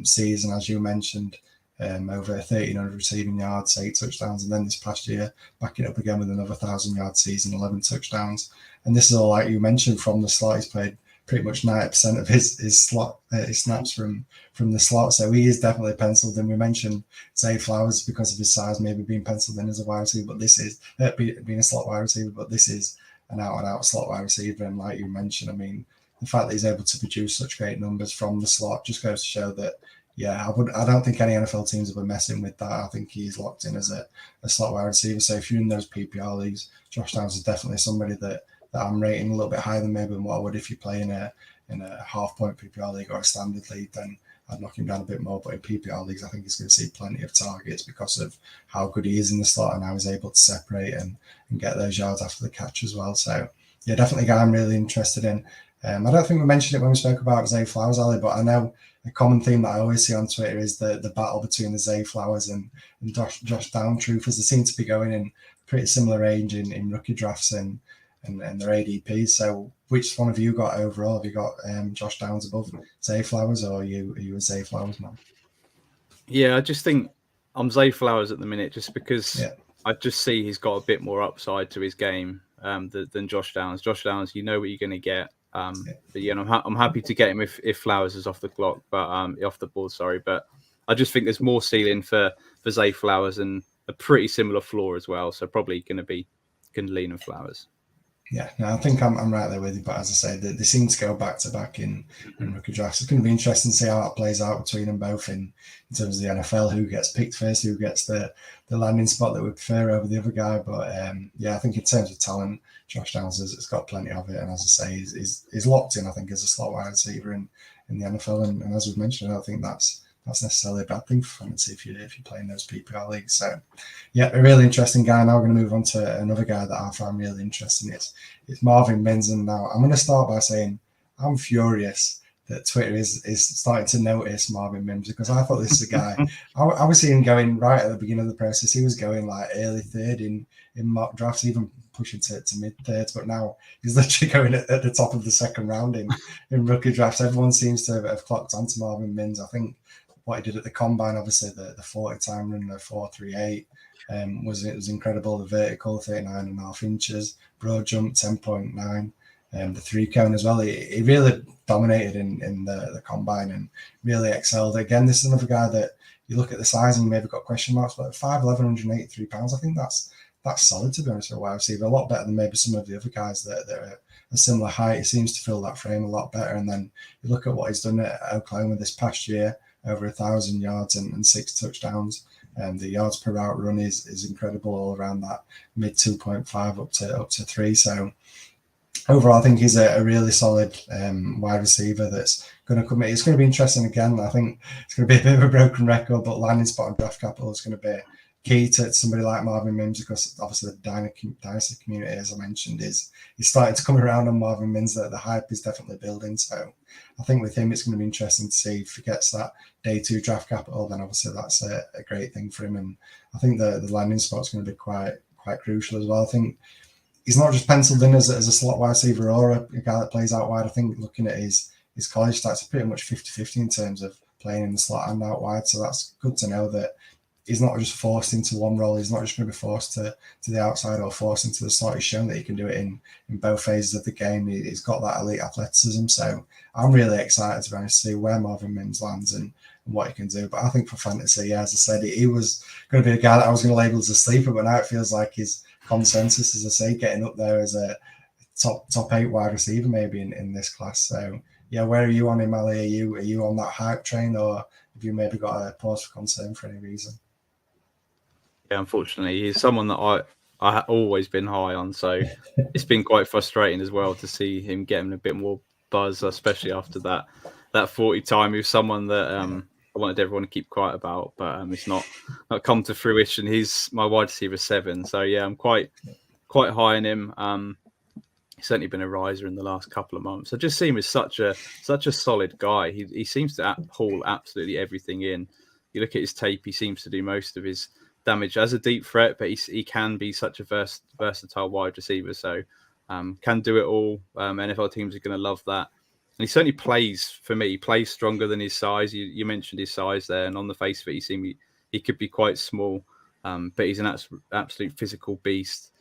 season, as you mentioned. Over 1,300 receiving yards, 8 touchdowns, and then this past year backing up again with another 1,000-yard season, 11 touchdowns. And this is all, like you mentioned, from the slot. He's played pretty much 90% of his slot his snaps from the slot, so he is definitely penciled in. We mentioned Zay Flowers because of his size, maybe being penciled in as a wide receiver, but this is being a slot wide receiver. But this is an out-and-out slot wide receiver, and like you mentioned, I mean, the fact that he's able to produce such great numbers from the slot just goes to show that. Yeah, I don't think any NFL teams have been messing with that. I think he's locked in as a slot wide receiver. So if you're in those PPR leagues, Josh Downs is definitely somebody that I'm rating a little bit higher than maybe what I would if you're playing a in a half-point PPR league or a standard league, then I'd knock him down a bit more. But in PPR leagues, I think he's going to see plenty of targets because of how good he is in the slot and how he's able to separate and get those yards after the catch as well. So, yeah, definitely a guy I'm really interested in. I don't think we mentioned it when we spoke about Zay Flowers, Ali, but I know a common theme that I always see on Twitter is the battle between the Zay Flowers and Josh Down truthers. They seem to be going in pretty similar range in rookie drafts and their ADPs. So which one have you got overall? Have you got Josh Downs above Zay Flowers, or are you a Zay Flowers man? Yeah, I just think I'm Zay Flowers at the minute just because I just see he's got a bit more upside to his game than Josh Downs. Josh Downs, you know what you're going to get. But yeah, I'm happy to get him if Flowers is off the clock, but off the board, sorry. But I just think there's more ceiling for Zay Flowers and a pretty similar floor as well. So probably going to lean on Flowers. Yeah, no, I think I'm right there with you. But as I say, they seem to go back to back in rookie drafts. It's going to be interesting to see how that plays out between them both in terms of the NFL, who gets picked first, who gets the landing spot that we prefer over the other guy. But yeah, I think in terms of talent, Josh Downs has got plenty of it. And as I say, he's locked in, I think, as a slot wide receiver in the NFL. And as we've mentioned, I don't think that's necessarily a bad thing for fantasy if you're playing those PPR leagues. So, yeah, a really interesting guy. Now we're going to move on to another guy that I find really interesting. It's Marvin Mims. And now I'm going to start by saying I'm furious that Twitter is starting to notice Marvin Mims, because I thought this is a guy. I was seeing him going right at the beginning of the process. He was going like early third in mock drafts, even pushing to mid thirds, but now he's literally going at the top of the second round in rookie drafts. Everyone seems to have clocked onto Marvin Mims. I think what he did at the combine, obviously the 40 time run, the 4.38, was incredible. The vertical 39.5 inches, broad jump 10.9, the 3 cone as well. He really dominated in the combine and really excelled. Again, this is another guy that you look at the size and you maybe got question marks, but 5'11", 183 pounds. I think that's solid, to be honest, for a wide receiver. A lot better than maybe some of the other guys that are a similar height. He seems to fill that frame a lot better. And then you look at what he's done at Oklahoma this past year, over 1,000 yards and 6 touchdowns. The yards per route run is incredible, all around that mid 2.5 up to 3. So overall, I think he's a really solid wide receiver that's going to come in. It's going to be interesting again. I think it's going to be a bit of a broken record, but landing spot on draft capital is going to be key to somebody like Marvin Mims, because obviously the Dynasty community, as I mentioned, is starting to come around on Marvin Mims. The hype is definitely building. So I think with him, it's going to be interesting to see if he gets that day 2 draft capital. Then obviously that's a great thing for him. And I think the landing spot's going to be quite crucial as well. I think he's not just penciled in as a slot wide receiver or a guy that plays out wide. I think looking at his college stats, are pretty much 50-50 in terms of playing in the slot and out wide. So that's good to know that he's not just forced into one role. He's not just going to be forced to the outside or forced into the slot. He's shown that he can do it in both phases of the game. He's got that elite athleticism. So I'm really excited to be honest to see where Marvin Mims lands and what he can do. But I think for fantasy, yeah, as I said, he was going to be a guy that I was going to label as a sleeper, but now it feels like his consensus, as I say, getting up there as a top 8 wide receiver maybe in this class. So yeah, where are you on him, Ali? Are you on that hype train, or have you maybe got a pause for concern for any reason? Yeah, unfortunately, he's someone that I always been high on, so it's been quite frustrating as well to see him getting a bit more buzz, especially after that 40 time. He was someone that I wanted everyone to keep quiet about, but it's not come to fruition. He's my wide receiver 7, so yeah, I'm quite high on him. He's certainly been a riser in the last couple of months. I just see him as such a solid guy. He seems to haul absolutely everything in. You look at his tape; he seems to do most of his damage as a deep threat, but he can be such a versatile wide receiver. So can do it all. NFL teams are going to love that. And he certainly plays, for me, he plays stronger than his size. You mentioned his size there, and on the face of it, he could be quite small, but he's an absolute physical beast.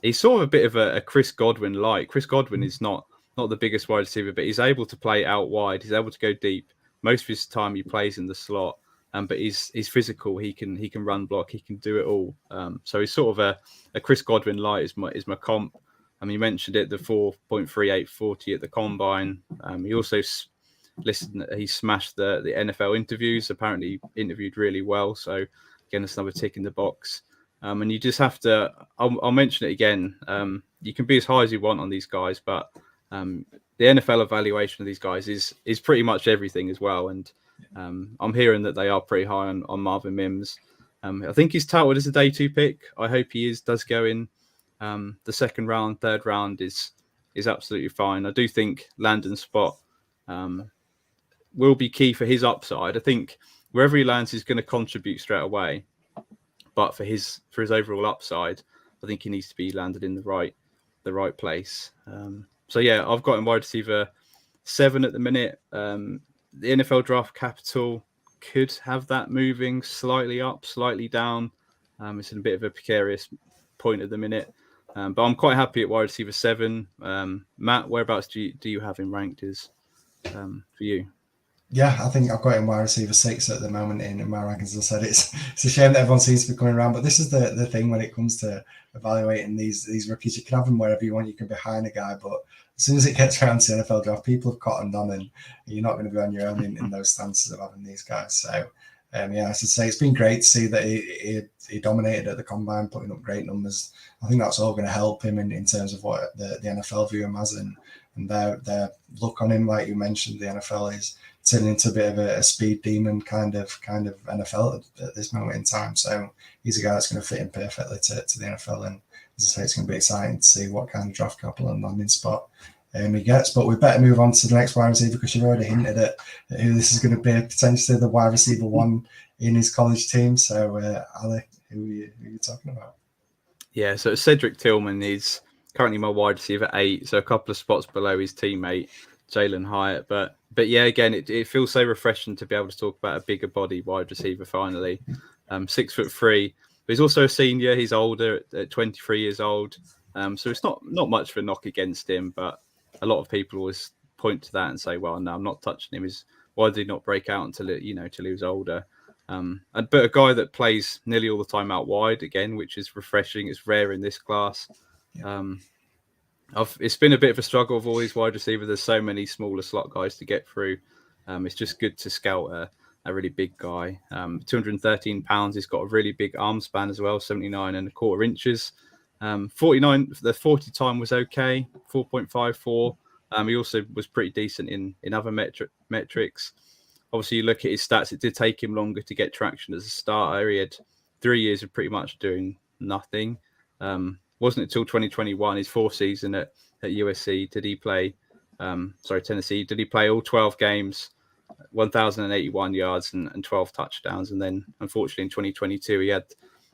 He's sort of a bit of a Chris Godwin light. Chris Godwin is not the biggest wide receiver, but he's able to play out wide. He's able to go deep. Most of his time he plays in the slot. But he's physical. He can run block. He can do it all. So he's sort of a Chris Godwin light is my comp. You mentioned it, the 4.38 40 at the combine. He also listed that he smashed the NFL interviews. Apparently interviewed really well. So again, that's another tick in the box. And you just have to. I'll mention it again. You can be as high as you want on these guys, but the NFL evaluation of these guys is pretty much everything as well. And I'm hearing that they are pretty high on Marvin Mims. I think he's touted as a day 2 pick. I hope he does go in the second round. Third round is absolutely fine. I do think Landon's spot will be key for his upside. I think wherever he lands, he's going to contribute straight away. But for his overall upside, I think he needs to be landed in the right place. So yeah, I've got him wide receiver 7 at the minute. The NFL draft capital could have that moving slightly up, slightly down. It's in a bit of a precarious point at the minute. But I'm quite happy at wide receiver 7. Matt, whereabouts do you have him ranked as for you? Yeah, I think I've got him wide receiver 6 at the moment in my rankings. As I said, it's a shame that everyone seems to be coming around, but this is the thing when it comes to evaluating these rookies. You can have them wherever you want. You can be behind a guy, but as soon as it gets around to the NFL draft, people have cottoned on, and you're not going to be on your own in those stances of having these guys. So, yeah, I should say it's been great to see that he dominated at the combine, putting up great numbers. I think that's all going to help him in terms of what the NFL view him as, and their look on him, like you mentioned, the NFL is turning into a bit of a speed demon kind of NFL at this moment in time. So he's a guy that's going to fit in perfectly to the NFL, and as I say, it's going to be exciting to see what kind of draft capital and landing spot he gets. But we better move on to the next wide receiver, because you've already hinted at who this is going to be, potentially the wide receiver 1 in his college team. So Ali, who are you talking about? Yeah, so Cedric Tillman is currently my wide receiver 8, so a couple of spots below his teammate Jalen Hyatt. But yeah, again, it feels so refreshing to be able to talk about a bigger body wide receiver finally. 6'3", but he's also a senior. He's older at 23 years old. So it's not much of a knock against him, but a lot of people always point to that and say, well, no, I'm not touching him. Why did he not break out until he was older? But a guy that plays nearly all the time out wide again, which is refreshing. It's rare in this class. Yeah. It's been a bit of a struggle with all these wide receivers. There's so many smaller slot guys to get through. It's just good to scout a really big guy. 213 pounds. He's got a really big arm span as well, 79.25 inches. 49. The 40 time was okay, 4.54. He also was pretty decent in other metrics. Obviously, you look at his stats. It did take him longer to get traction as a starter. He had 3 years of pretty much doing nothing. Wasn't until 2021, his 4th season at USC, did he play, Tennessee, did he play all 12 games, 1,081 yards and 12 touchdowns. And then, unfortunately, in 2022, he had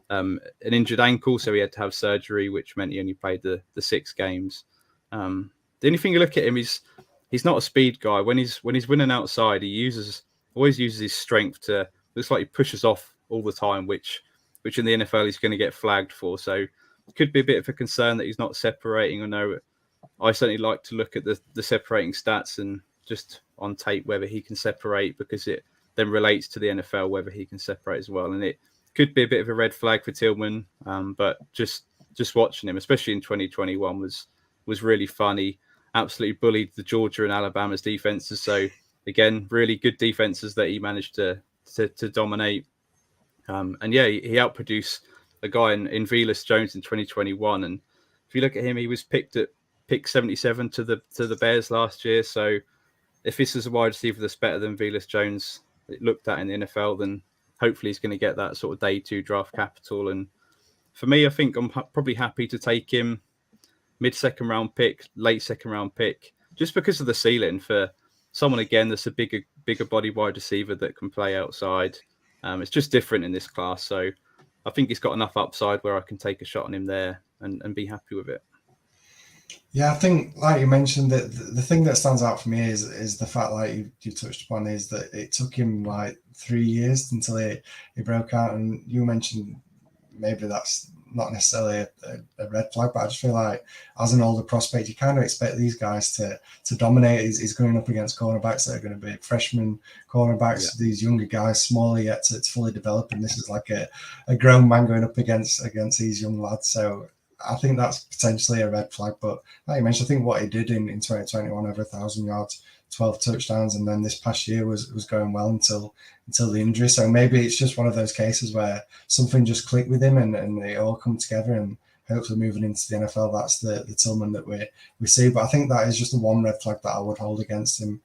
an injured ankle, so he had to have surgery, which meant he only played the 6 games. The only thing you look at him is he's not a speed guy. When he's winning outside, he always uses his strength to. Looks like he pushes off all the time, which in the NFL he's going to get flagged for. So it could be a bit of a concern that he's not separating. I know I certainly like to look at the separating stats and just on tape whether he can separate, because it then relates to the NFL whether he can separate as well. And it could be a bit of a red flag for Tillman, but just watching him, especially in 2021, was really funny. Absolutely bullied the Georgia and Alabama's defenses. So again, really good defenses that he managed to dominate. And yeah, he outproduced a guy in Velus Jones in 2021. And if you look at him, he was picked at pick 77 to the Bears last year. So if this is a wide receiver that's better than Velus Jones looked at in the NFL, then hopefully he's going to get that sort of day 2 draft capital. And for me, I think I'm probably happy to take him mid-second round pick, late second round pick, just because of the ceiling for someone, again, that's a bigger body wide receiver that can play outside. It's just different in this class. So I think he's got enough upside where I can take a shot on him there and be happy with it. Yeah, I think, like you mentioned, that the thing that stands out for me is the fact, like you touched upon, is that it took him like 3 years until he broke out. And you mentioned maybe that's not necessarily a red flag, but I just feel like as an older prospect, you kind of expect these guys to dominate. He's going up against cornerbacks that are going to be freshman cornerbacks, these younger guys, smaller yet to fully develop. And this is like a grown man going up against these young lads. So I think that's potentially a red flag. But like you mentioned, I think what he did in 2021, over 1,000 yards, 12 touchdowns, and then this past year was going well until the injury. So maybe it's just one of those cases where something just clicked with him and they all come together, and hopefully moving into the NFL, that's the Tillman that we see. But I think that is just the one red flag that I would hold against him,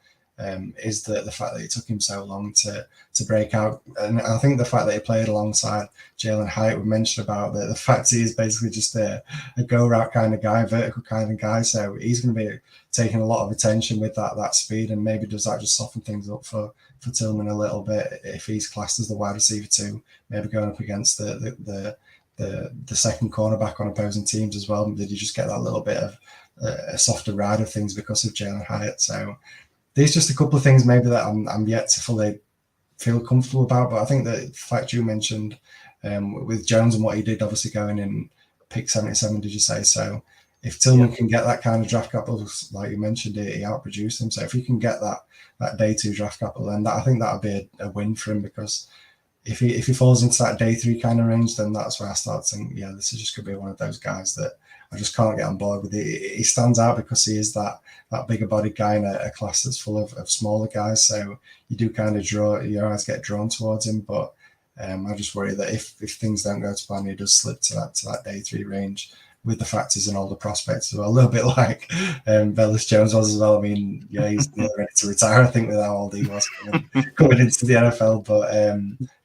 is the fact that it took him so long to break out. And I think the fact that he played alongside Jalen Hyatt, we mentioned about the fact he is basically just a go route kind of guy, vertical kind of guy. So he's going to be taking a lot of attention with that speed, and maybe does that just soften things up for Tillman a little bit if he's classed as the wide receiver too, maybe going up against the second cornerback on opposing teams as well. Did you just get that little bit of a softer ride of things because of Jalen Hyatt? So there's just a couple of things maybe that I'm yet to fully feel comfortable about. But I think that the fact you mentioned with Jones and what he did, obviously going in pick 77, did you say? So if Tillman can get that kind of draft capital, like you mentioned, he outproduced him. So if he can get that day 2 draft capital, then I think that would be a win for him, because if he falls into that day 3 kind of range, then that's where I start thinking, yeah, this is just going to be one of those guys that I just can't get on board with. He stands out because he is that bigger bodied guy in a class that's full of smaller guys. So you do kind of your eyes get drawn towards him. But I just worry that if things don't go to plan, he does slip to that day 3 range, with the factors and all the prospects as well. A little bit like Velus Jones was as well. I mean, yeah, he's ready to retire, I think, with how old he was coming into the NFL. But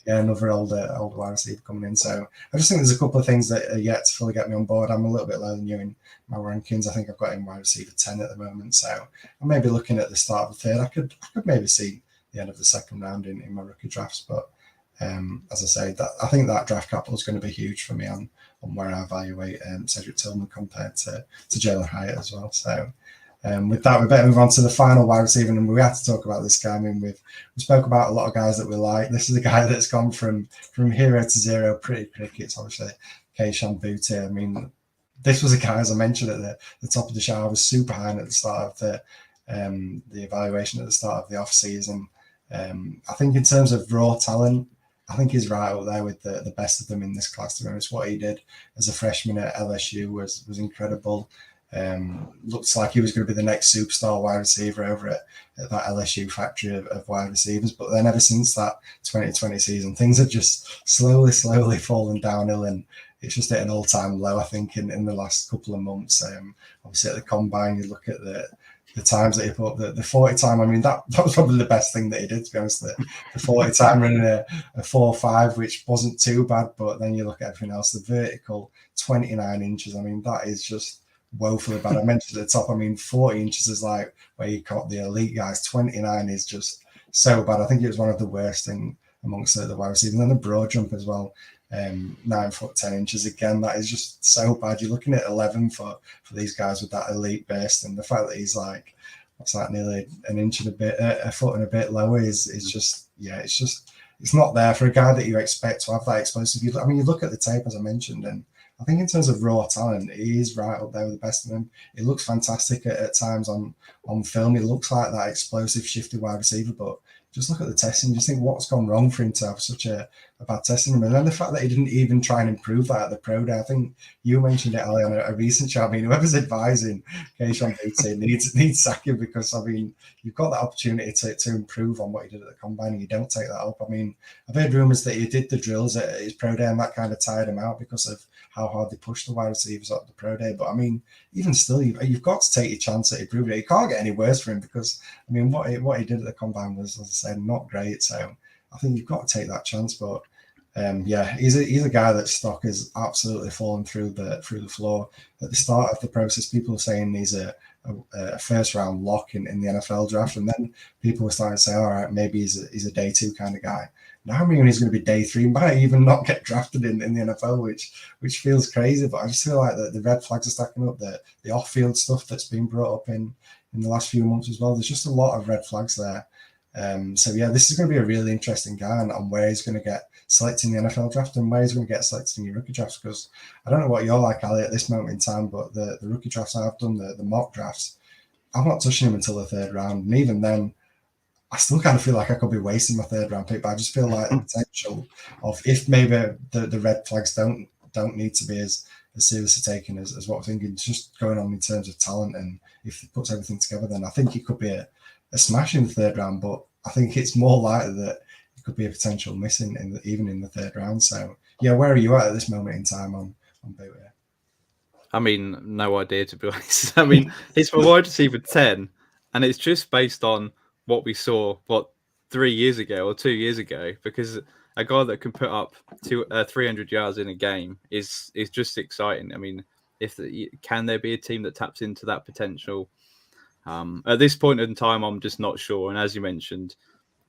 yeah, another older wide receiver coming in. So I just think there's a couple of things that are yet to fully get me on board. I'm a little bit lower than you in my rankings. I think I've got him wide receiver 10 at the moment. So I'm maybe looking at the start of the third. I could maybe see the end of the second round in my rookie drafts. But as I say, I think that draft capital is going to be huge for me on where I evaluate Cedric Tillman compared to Jalen Hyatt as well. So with that, we better move on to the final wide receiver. And we have to talk about this guy. I mean, we spoke about a lot of guys that we like. This is a guy that's gone from hero to zero pretty quick. It's obviously Kayshon Boutte. I mean, this was a guy, as I mentioned at the top of the show, I was super high at the start of the evaluation at the start of the off season. I think in terms of raw talent, I think he's right up there with the best of them in this class. To be honest, what he did as a freshman at LSU was incredible. Looks like he was going to be the next superstar wide receiver over at that LSU factory of wide receivers. But then ever since that 2020 season, things have just slowly fallen downhill, and it's just at an all-time low, I think, in the last couple of months. Obviously at the combine, you look at the times that he put up, the 40 time, I mean, that was probably the best thing that he did, to be honest. The 40 time running a 4.5, which wasn't too bad, but then you look at everything else, the vertical 29 inches, I mean, that is just woefully bad. I mentioned at the top, I mean, 40 inches is like where you caught the elite guys. 29 is just so bad. I think it was one of the worst thing amongst the wide receivers. And then the broad jump as well, 9 foot 10 inches. Again, that is just so bad. You're looking at 11 for these guys with that elite burst, and the fact that he's like, what's that, nearly an inch and a bit, a foot and a bit lower is just, yeah, it's not there for a guy that you expect to have that explosive. You look at the tape, as I mentioned, and I think in terms of raw talent, he is right up there with the best of them. It looks fantastic at times on film. He looks like that explosive, shifty wide receiver, but just look at the testing, just think what's gone wrong for him to have such a bad testing. And then the fact that he didn't even try and improve that at the pro day. I think you mentioned it, Ali, on a recent show. I mean, whoever's advising Kayshon Boutte needs sacking, because, I mean, you've got that opportunity to improve on what he did at the combine, and you don't take that up. I mean, I've heard rumours that he did the drills at his pro day, and that kind of tired him out because of how hard they pushed the wide receivers up the pro day. But I mean, even still, you've got to take your chance at improving it. It can't get any worse for him, because, I mean, what he did at the combine was, as I said, not great. So I think you've got to take that chance. But yeah, he's a guy that stock is absolutely fallen through the floor. At the start of the process, people were saying he's a first round lock in the NFL draft, and then people were starting to say, all right, maybe he's a day 2 kind of guy. Now, I mean, he's going to be day 3, might even not get drafted in the NFL, which feels crazy. But I just feel like the red flags are stacking up. The off-field stuff that's been brought up in the last few months as well. There's just a lot of red flags there. So yeah, this is going to be a really interesting guy on where he's going to get selected in the NFL draft and where he's going to get selected in your rookie drafts. Because I don't know what you're like, Ali, at this moment in time, but the rookie drafts I've done, the mock drafts, I'm not touching him until the 3rd round. And even then, I still kind of feel like I could be wasting my 3rd round pick, but I just feel like the potential of, if maybe the red flags don't need to be as seriously taken as what we're thinking, just going on in terms of talent, and if he puts everything together, then I think he could be a smash in the 3rd round. But I think it's more likely that it could be a potential missing even in the 3rd round. So yeah, where are you at this moment in time on Boutte? I mean, no idea, to be honest. I mean, he's for wide receiver 10, and it's just based on what we saw, 3 years ago or 2 years ago, because a guy that can put up 300 yards in a game is just exciting. I mean, can there be a team that taps into that potential? At this point in time, I'm just not sure. And as you mentioned,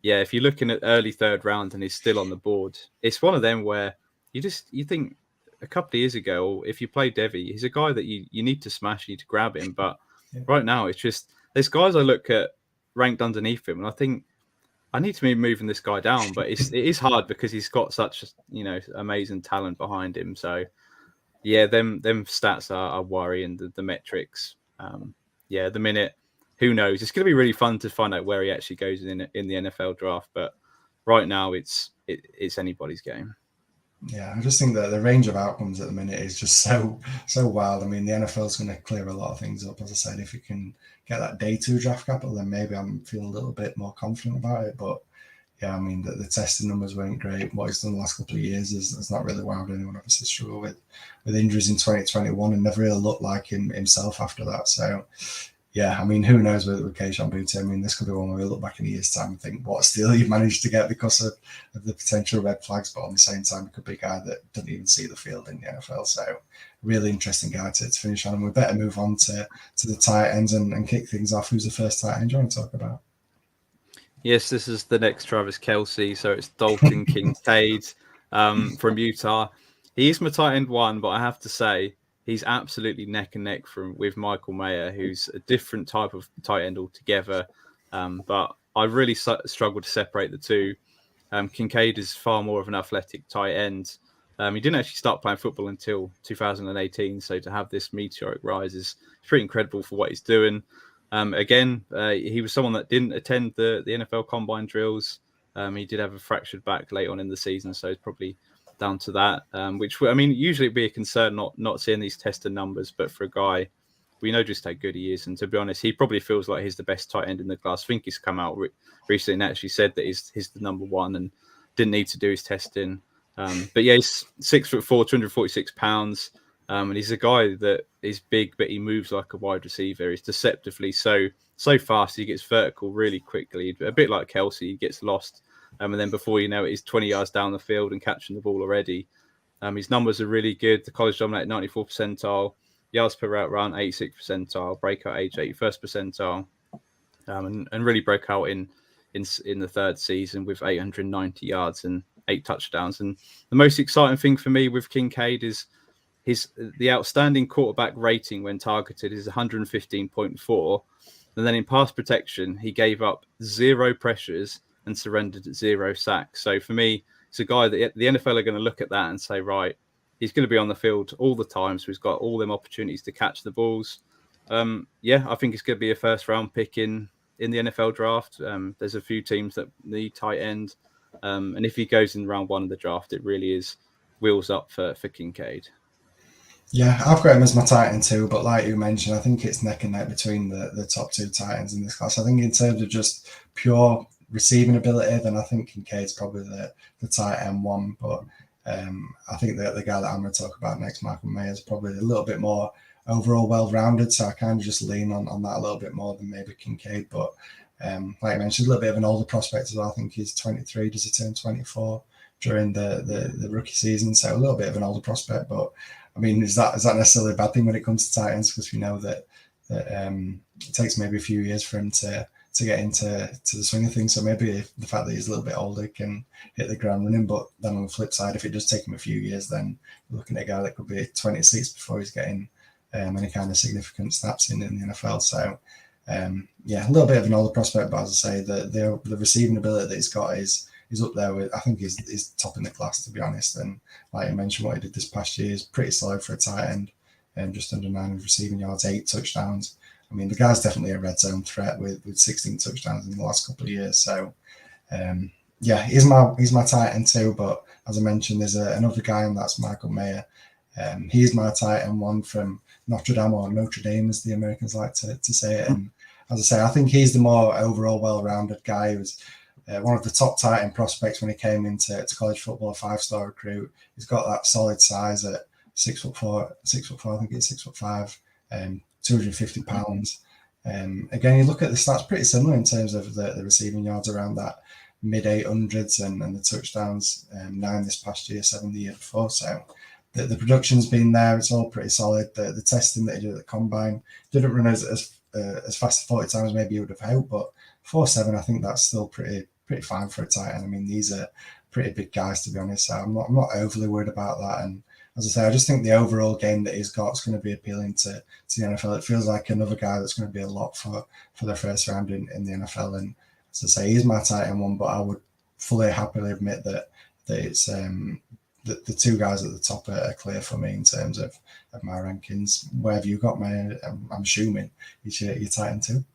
yeah, if you're looking at early third round and he's still on the board, it's one of them where you think a couple of years ago, if you play Devi, he's a guy that you need to smash, you need to grab him. But right now, it's just there's guys I look at ranked underneath him, and I think I need to be moving this guy down. But it is hard because he's got such amazing talent behind him. So yeah, them stats are worrying. The metrics, the minute. Who knows? It's going to be really fun to find out where he actually goes in the NFL draft. But right now, it's anybody's game. Yeah, I just think that the range of outcomes at the minute is just so wild. I mean, the NFL is going to clear a lot of things up. As I said, if we can get that day 2 draft capital, then maybe I'm feeling a little bit more confident about it. But yeah, I mean, the testing numbers weren't great. What he's done the last couple of years has not really wowed anyone. Obviously, struggled with injuries in 2021 and never really looked like himself after that. So yeah, I mean, who knows with Kayshon Boutte? I mean, this could be one where we look back in a year's time and think what a steal you've managed to get because of the potential red flags, but on the same time, it could be a guy that didn't even see the field in the NFL. So, really interesting guy to finish on. And we better move on to the tight ends and kick things off. Who's the first tight end you want to talk about? Yes, this is the next Travis Kelce. So it's Dalton Kincaid from Utah. He is my tight end 1, but I have to say, he's absolutely neck and neck with Michael Mayer, who's a different type of tight end altogether. But I really struggled to separate the two. Kincaid is far more of an athletic tight end. He didn't actually start playing football until 2018. So to have this meteoric rise is pretty incredible for what he's doing. He was someone that didn't attend the NFL combine drills. He did have a fractured back late on in the season, so it's probably down to that, which, I mean, usually it'd be a concern not seeing these tested numbers, but for a guy, we know just how good he is. And to be honest, he probably feels like he's the best tight end in the class. I think he's come out recently and actually said that he's the number 1 and didn't need to do his testing. But yeah, he's 6'4", 246 pounds. And he's a guy that is big, but he moves like a wide receiver. He's deceptively so fast. He gets vertical really quickly, a bit like Kelce. He gets lost. And then before you know it, he's 20 yards down the field and catching the ball already. His numbers are really good. The college dominated 94th percentile, yards per route run 86th percentile, breakout age 81st percentile, and really broke out in the third season with 890 yards and 8 touchdowns. And the most exciting thing for me with Kincaid is the outstanding quarterback rating when targeted is 115.4. And then in pass protection, he gave up 0 pressures and surrendered 0 sacks. So for me, it's a guy that the NFL are going to look at that and say, right, he's going to be on the field all the time. So he's got all them opportunities to catch the balls. I think it's going to be a first round pick in the NFL draft. There's a few teams that need tight end. And if he goes in round 1 of the draft, it really is wheels up for Kincaid. Yeah, I've got him as my tight end 2, but like you mentioned, I think it's neck and neck between the top 2 tight ends in this class. I think in terms of just pure receiving ability, then I think Kincaid's probably the tight end 1. But I think that the guy that I'm going to talk about next, Michael Mayer, is probably a little bit more overall well-rounded. So I kind of just lean on that a little bit more than maybe Kincaid. But like I mentioned, a little bit of an older prospect as well. I think he's 23. Does he turn 24 during the rookie season? So a little bit of an older prospect. But I mean, is that necessarily a bad thing when it comes to tight ends? Because we know that it takes maybe a few years for him to get into the swing of things. So maybe the fact that he's a little bit older can hit the ground running. But then on the flip side, if it does take him a few years, then we're looking at a guy that could be 26 before he's getting any kind of significant snaps in the NFL. So a little bit of an older prospect, but as I say, the receiving ability that he's got is up there with, I think he's top in the class, to be honest. And like I mentioned, what he did this past year is pretty solid for a tight end, just under 900 receiving yards, 8 touchdowns. I mean, the guy's definitely a red zone threat with 16 touchdowns in the last couple of years. So, he's my tight end 2. But as I mentioned, there's another guy, and that's Michael Mayer. He's my tight end 1 from Notre Dame, or Notre Dame, as the Americans like to say it. And as I say, I think he's the more overall well-rounded guy. He was one of the top tight end prospects when he came into college football, a 5-star recruit. He's got that solid size at 6'4", 6'4", I think it's 6'5", 250 pounds. Again, you look at the stats, pretty similar in terms of the receiving yards, around that mid 800s, and the touchdowns, 9 this past year, 7 the year before. So the production's been there. It's all pretty solid. The testing that he did at the combine didn't run as fast as 40 times maybe you would have hoped, but 4.7, I think that's still pretty fine for a tight end. I mean, these are pretty big guys, to be honest. So I'm not overly worried about that. And as I say, I just think the overall game that he's got is going to be appealing to the NFL. It feels like another guy that's going to be a lot for the first round in the NFL. And as I say, he's my tight end one, but I would fully happily admit that it's the two guys at the top are clear for me in terms of my rankings. Where have you got my? I'm assuming he's your tight end too.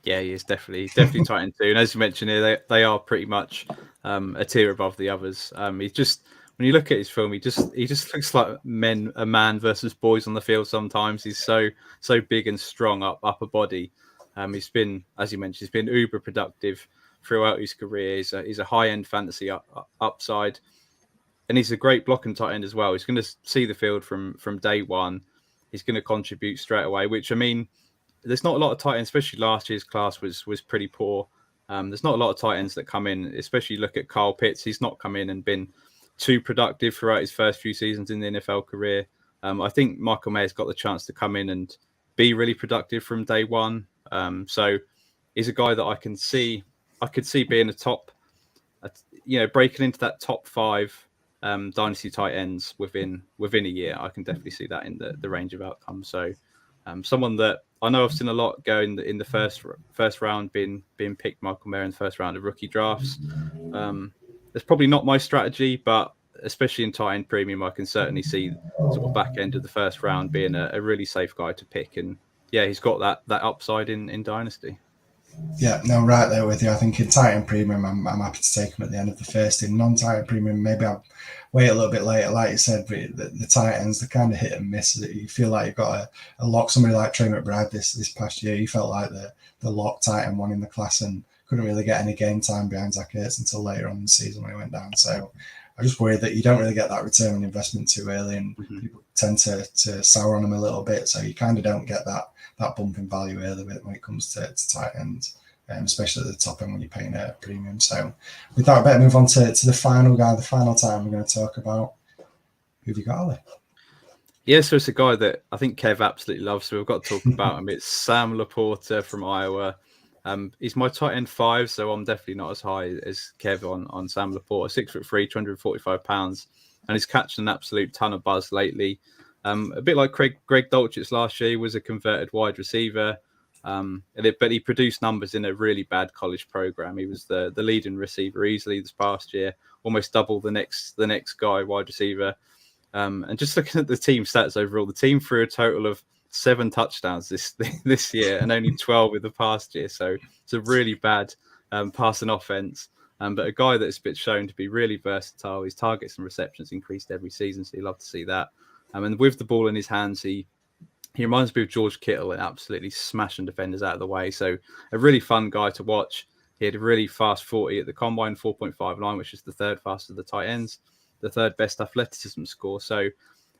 Yeah, he is definitely tight end too. And as you mentioned here, they are pretty much a tier above the others. He just, when you look at his film, he just looks like a man versus boys on the field. Sometimes he's so big and strong upper body. He's been, as you mentioned, he's been uber productive throughout his career. He's a high end fantasy upside, and he's a great blocking tight end as well. He's going to see the field from day one. He's going to contribute straight away. Which, I mean, there's not a lot of tight ends, especially last year's class was pretty poor. There's not a lot of tight ends that come in, especially look at Kyle Pitts. He's not come in and been too productive throughout his first few seasons in the NFL career. I think Michael Mayer's got the chance to come in and be really productive from day one. So he's a guy that I could see being a top, breaking into that top 5 dynasty tight ends within a year. I can definitely see that in the range of outcomes. So someone that I know I've seen a lot go in the first round, being picked, Michael Mayer in the first round of rookie drafts. It's probably not my strategy, but especially in tight end premium, I can certainly see sort of back end of the first round being a really safe guy to pick. And yeah, he's got that upside in Dynasty. Yeah, no, right there with you. I think in tight end premium, I'm happy to take him at the end of the first. In non-tight end premium, maybe I'll wait a little bit later. Like you said, but the tight ends, they kind of hit and miss. You feel like you've got a lock. Somebody like Trey McBride this past year, he felt like the lock tight end one in the class and couldn't really get any game time behind Zach Ertz until later on in the season when he went down. So I just worry that you don't really get that return on investment too early, and people tend to sour on him a little bit. So you kind of don't get that bump in value early when it comes to tight ends, especially at the top end when you're paying a premium. So with that, I better move on to the final guy, the final time we're going to talk about. Who have you got, Ali? Yeah, so it's a guy that I think Kev absolutely loves, so we've got to talk about him. It's Sam Laporta from Iowa. He's my tight end 5, so I'm definitely not as high as Kev on Sam Laporta. 6'3", 245 pounds, and he's catching an absolute ton of buzz lately. A bit like Greg Dulcich last year, he was a converted wide receiver, but he produced numbers in a really bad college program. He was the leading receiver easily this past year, almost double the next guy wide receiver. And just looking at the team stats overall, the team threw a total of 7 touchdowns this year and only 12 in the past year. So it's a really bad passing offense. But a guy that's been shown to be really versatile. His targets and receptions increased every season, so you love to see that. And with the ball in his hands, he reminds me of George Kittle and absolutely smashing defenders out of the way. So a really fun guy to watch. He had a really fast 40 at the combine, 4.59, which is the third fastest of the tight ends, the third best athleticism score. So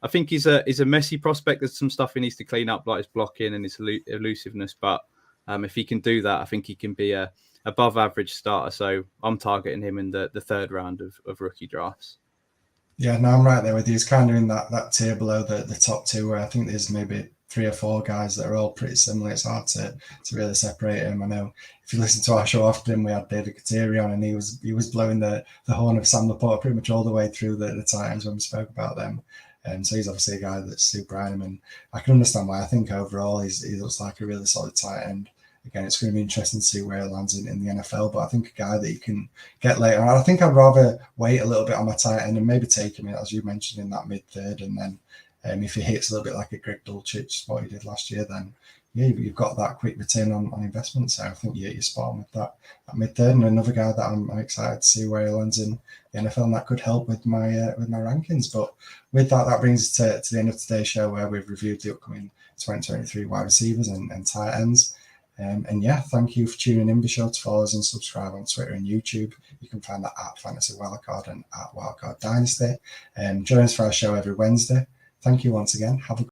I think he's a messy prospect. There's some stuff he needs to clean up, like his blocking and his elusiveness. But if he can do that, I think he can be a above average starter. So I'm targeting him in the third round of rookie drafts. Yeah, no, I'm right there with you. He's kind of in that tier below the top 2, where I think there's maybe 3 or 4 guys that are all pretty similar. It's hard to really separate him. I know if you listen to our show often, we had David Kateri on, and he was blowing the horn of Sam Laporta pretty much all the way through the Titans when we spoke about them. So he's obviously a guy that's super high him, and I can understand why. I think overall he looks like a really solid tight end. Again, it's going to be interesting to see where he lands in the NFL, but I think a guy that you can get later on. I think I'd rather wait a little bit on my tight end and maybe take him, as you mentioned, in that mid-third, and then if he hits a little bit like a Greg Dulcich, what he did last year, then yeah, you've got that quick return on investment. So I think you're spot on with that mid-third. And another guy that I'm excited to see where he lands in the NFL, and that could help with my rankings. But with that brings us to the end of today's show, where we've reviewed the upcoming 2023 wide receivers and tight ends. And yeah, thank you for tuning in. Be sure to follow us and subscribe on Twitter and YouTube. You can find that at Fantasy Wildcard and at Wildcard Dynasty. Join us for our show every Wednesday. Thank you once again. Have a